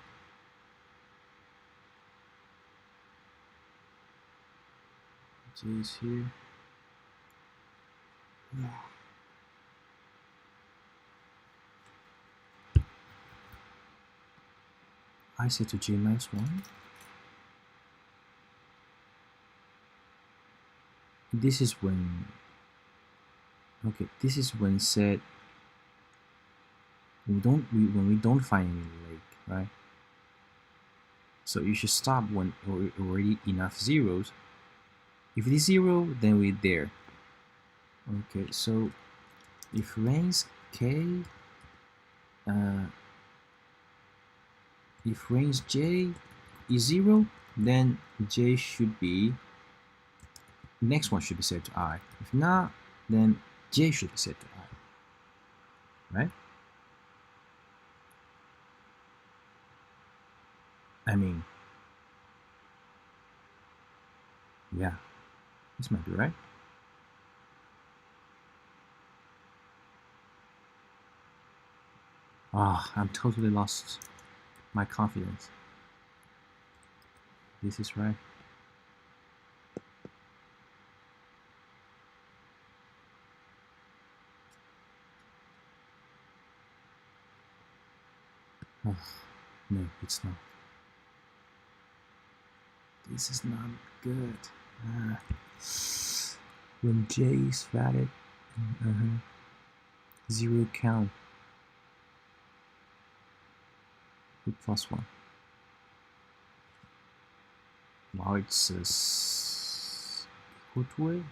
J is here. I set to J minus 1. This is when, okay, this is when set when we don't find any lake, right? So you should stop when already enough zeros. If it is 0, then we're there. Okay, so if range k, if range j is 0, then j should be, next one should be set to I. If not, then j should be set to I, right? I mean, yeah, this might be right. Ah, I'm totally lost my confidence. This is right. Oh, no, it's not. This is not good. When j is valid, zero count with +1. Now it's equal to it.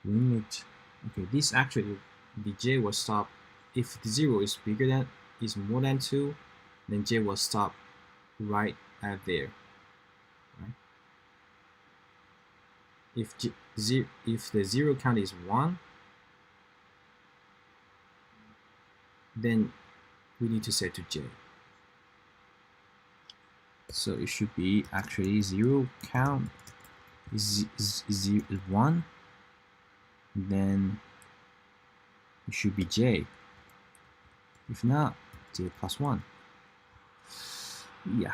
Limit. Okay, this actually the j will stop if the 0 is bigger than is more than 2, then j will stop right at there. Right? If the 0 count is 1, then we need to set to j. So it should be actually 0 count is 1, then it should be j. If not, j +1. Yeah.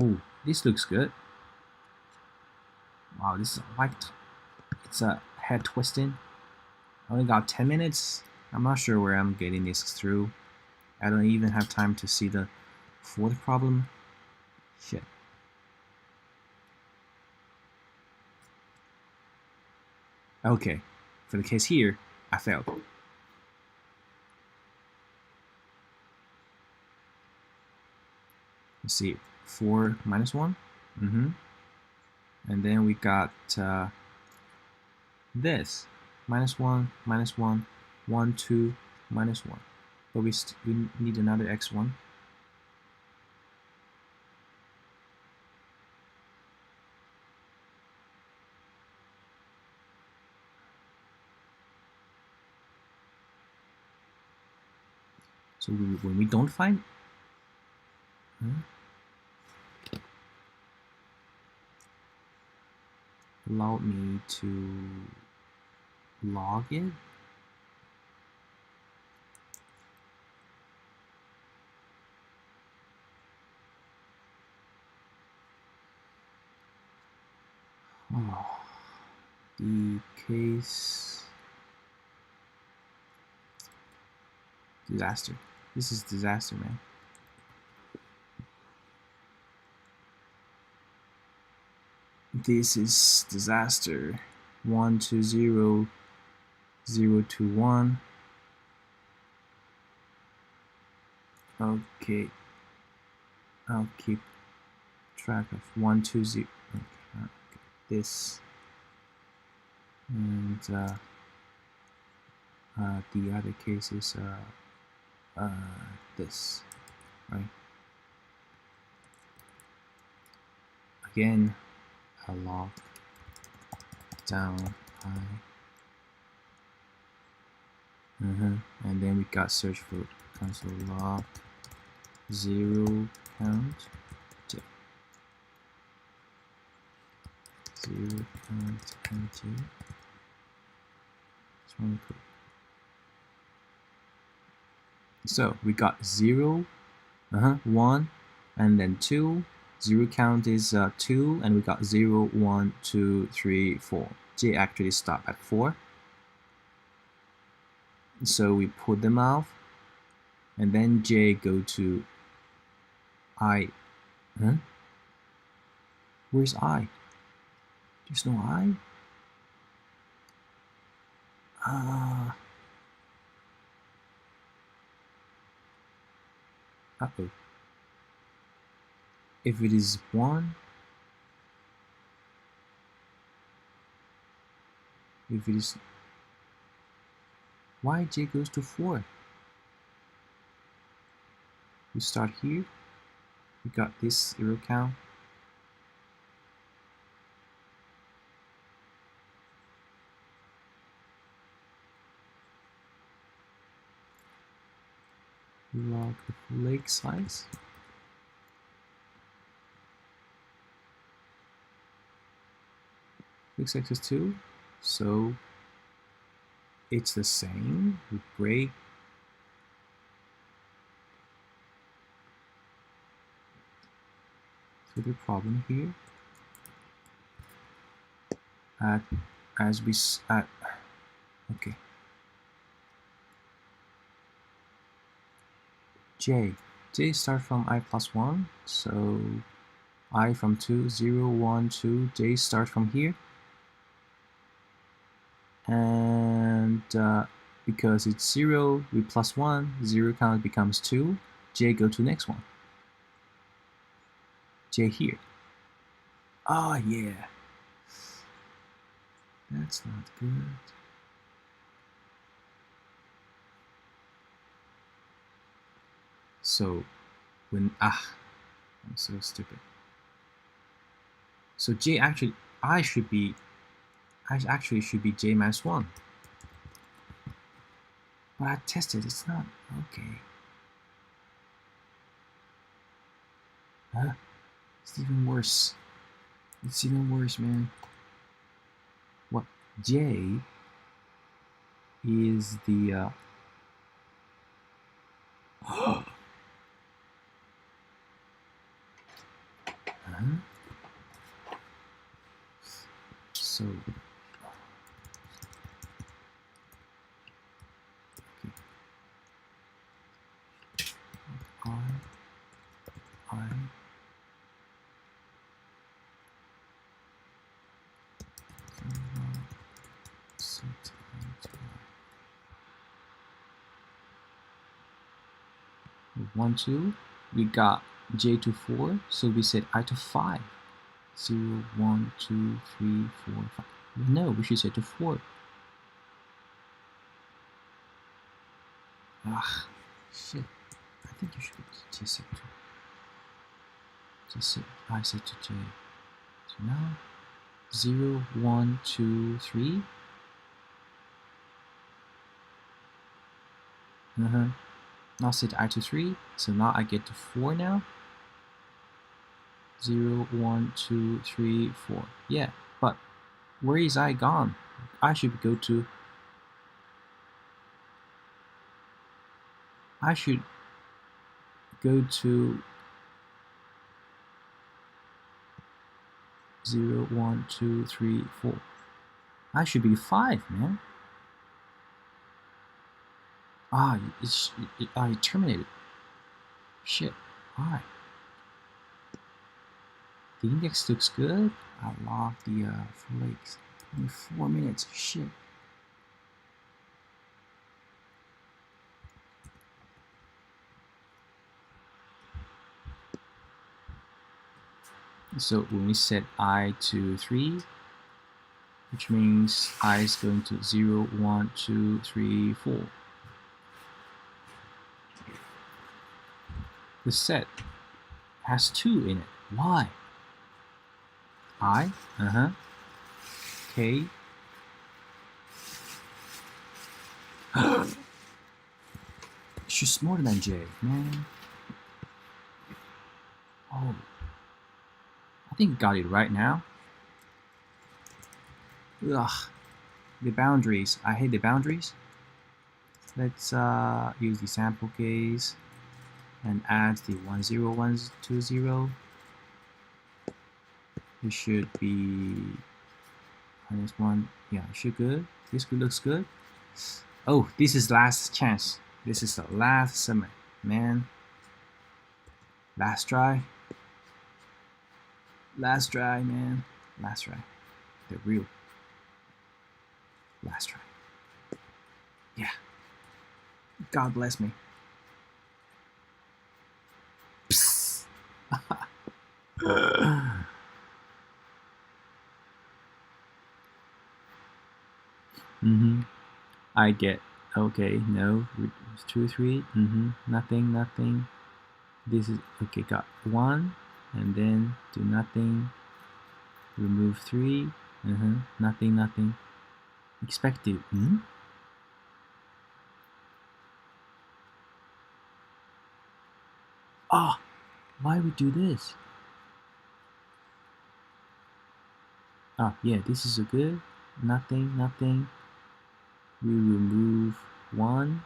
Oh, this looks good. Wow, this is like it's a head twisting. I only got 10 minutes. I'm not sure where I'm getting this through. I don't even have time to see the fourth problem. Shit. Okay, for the case here, I failed. Let's see, 4 minus 1. And then we got this, minus 1, minus 1, 1, 2, minus 1. But we need another x1. So when we don't find, allow me to log it. Oh, the case disaster. This is disaster, man. This is disaster. 1 to 0, 0 to 1. Okay. I'll keep track of 1 to 0. Okay. This. And the other case is this. Right? Again, I'll log down I. And then we got search for console log 0 count j. 0 count and j. It's really cool. So we got 0, 1, and then 2. 0 count is 2, and we got 0, 1, 2, 3, 4. J actually stopped at 4. So we put them off, and then j go to I. Where's I? There's no I? Uh-oh. If it is 1, if it is, why j goes to 4? We start here, we got this 0 count. calc the flake size. Flake size is 2, so it's the same. We break through the problem here. Okay. J start from I plus 1, so I from 2, 0, 1, 2, J start from here. And because it's 0, we plus 1, 0 count becomes 2, J go to next one. J here. Oh yeah. That's not good. So when I'm so stupid. So J actually should be J minus 1. But I tested, it's not okay. Huh? It's even worse. It's even worse, man. What? J is the huh? So I set I 1, 2. We got J to 4, so we set I to 5. 0, 1, 2, 3, 4, 5. No, we should set to 4. Ah, shit. I think you should just set to. I set to J. So now 0, 1, 2, 3. Now set I to 3. So now I get to 4 now. 0, 1, 2, 3, 4. Yeah, but where is I gone? I should go to 0, 1, 2, 3, 4. I should be 5, man. It terminated. Shit. Why? The index looks good. I logged the flakes. Only 4 minutes. Shit. So when we set I to 3, which means I is going to 0, 1, 2, 3, 4. The set has 2 in it. Why? I, K. She's smarter than J, man. Oh. I think got it right now. Ugh. The boundaries. I hate the boundaries. Let's use the sample case and add the 1, 0, 1, 2, 0. It should be -1. Yeah, it should good. This looks good. Oh, this is last chance. This is the last summit, man. Last try. Last try, man. Last try. The real last try. Yeah. God bless me. I get, okay, no, 2, 3, nothing. This is, okay, got 1, and then do nothing, remove 3, nothing, expected, Ah, why we do this? Ah, yeah, this is a good. Nothing, nothing. We remove 1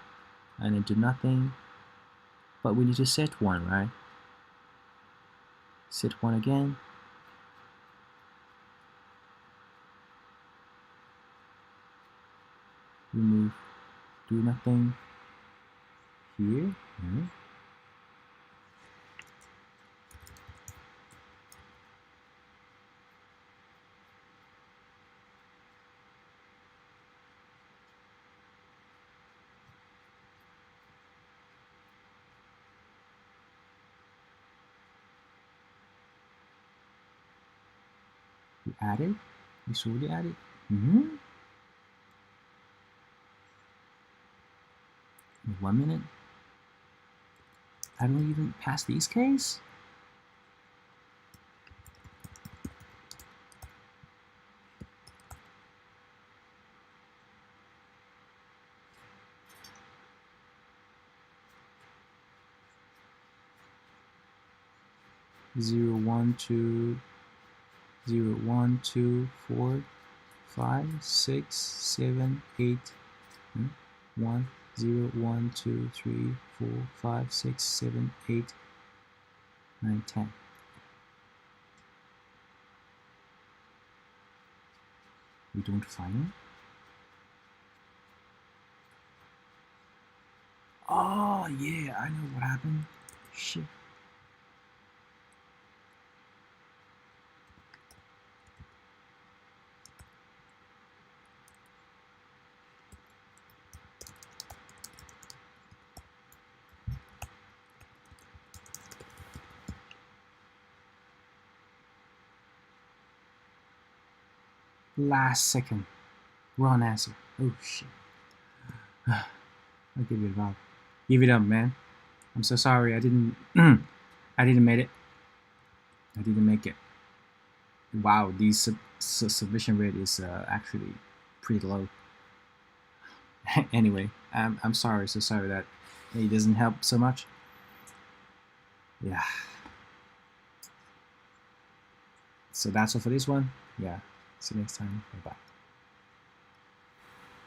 and then do nothing. But we need to set 1, right? Set 1 again. Remove, do nothing here. We added. We already added. 1 minute. I don't even pass these case. Zero, 1, 2, 0, 1, 2, 4, 5, 6, 7, 8. 1, 0, 1, 2, 3, 4, 5, 6, 7, 8, 9, 10. We don't find it. Oh yeah, I know what happened. Shit. Last second. Wrong answer. Oh shit. I'll give it up. Give it up, man. I'm so sorry. I didn't. I didn't make it. I didn't make it. Wow, the submission rate is actually pretty low. Anyway, I'm sorry. So sorry that it doesn't help so much. Yeah. So that's all for this one. Yeah. See you next time. Bye bye.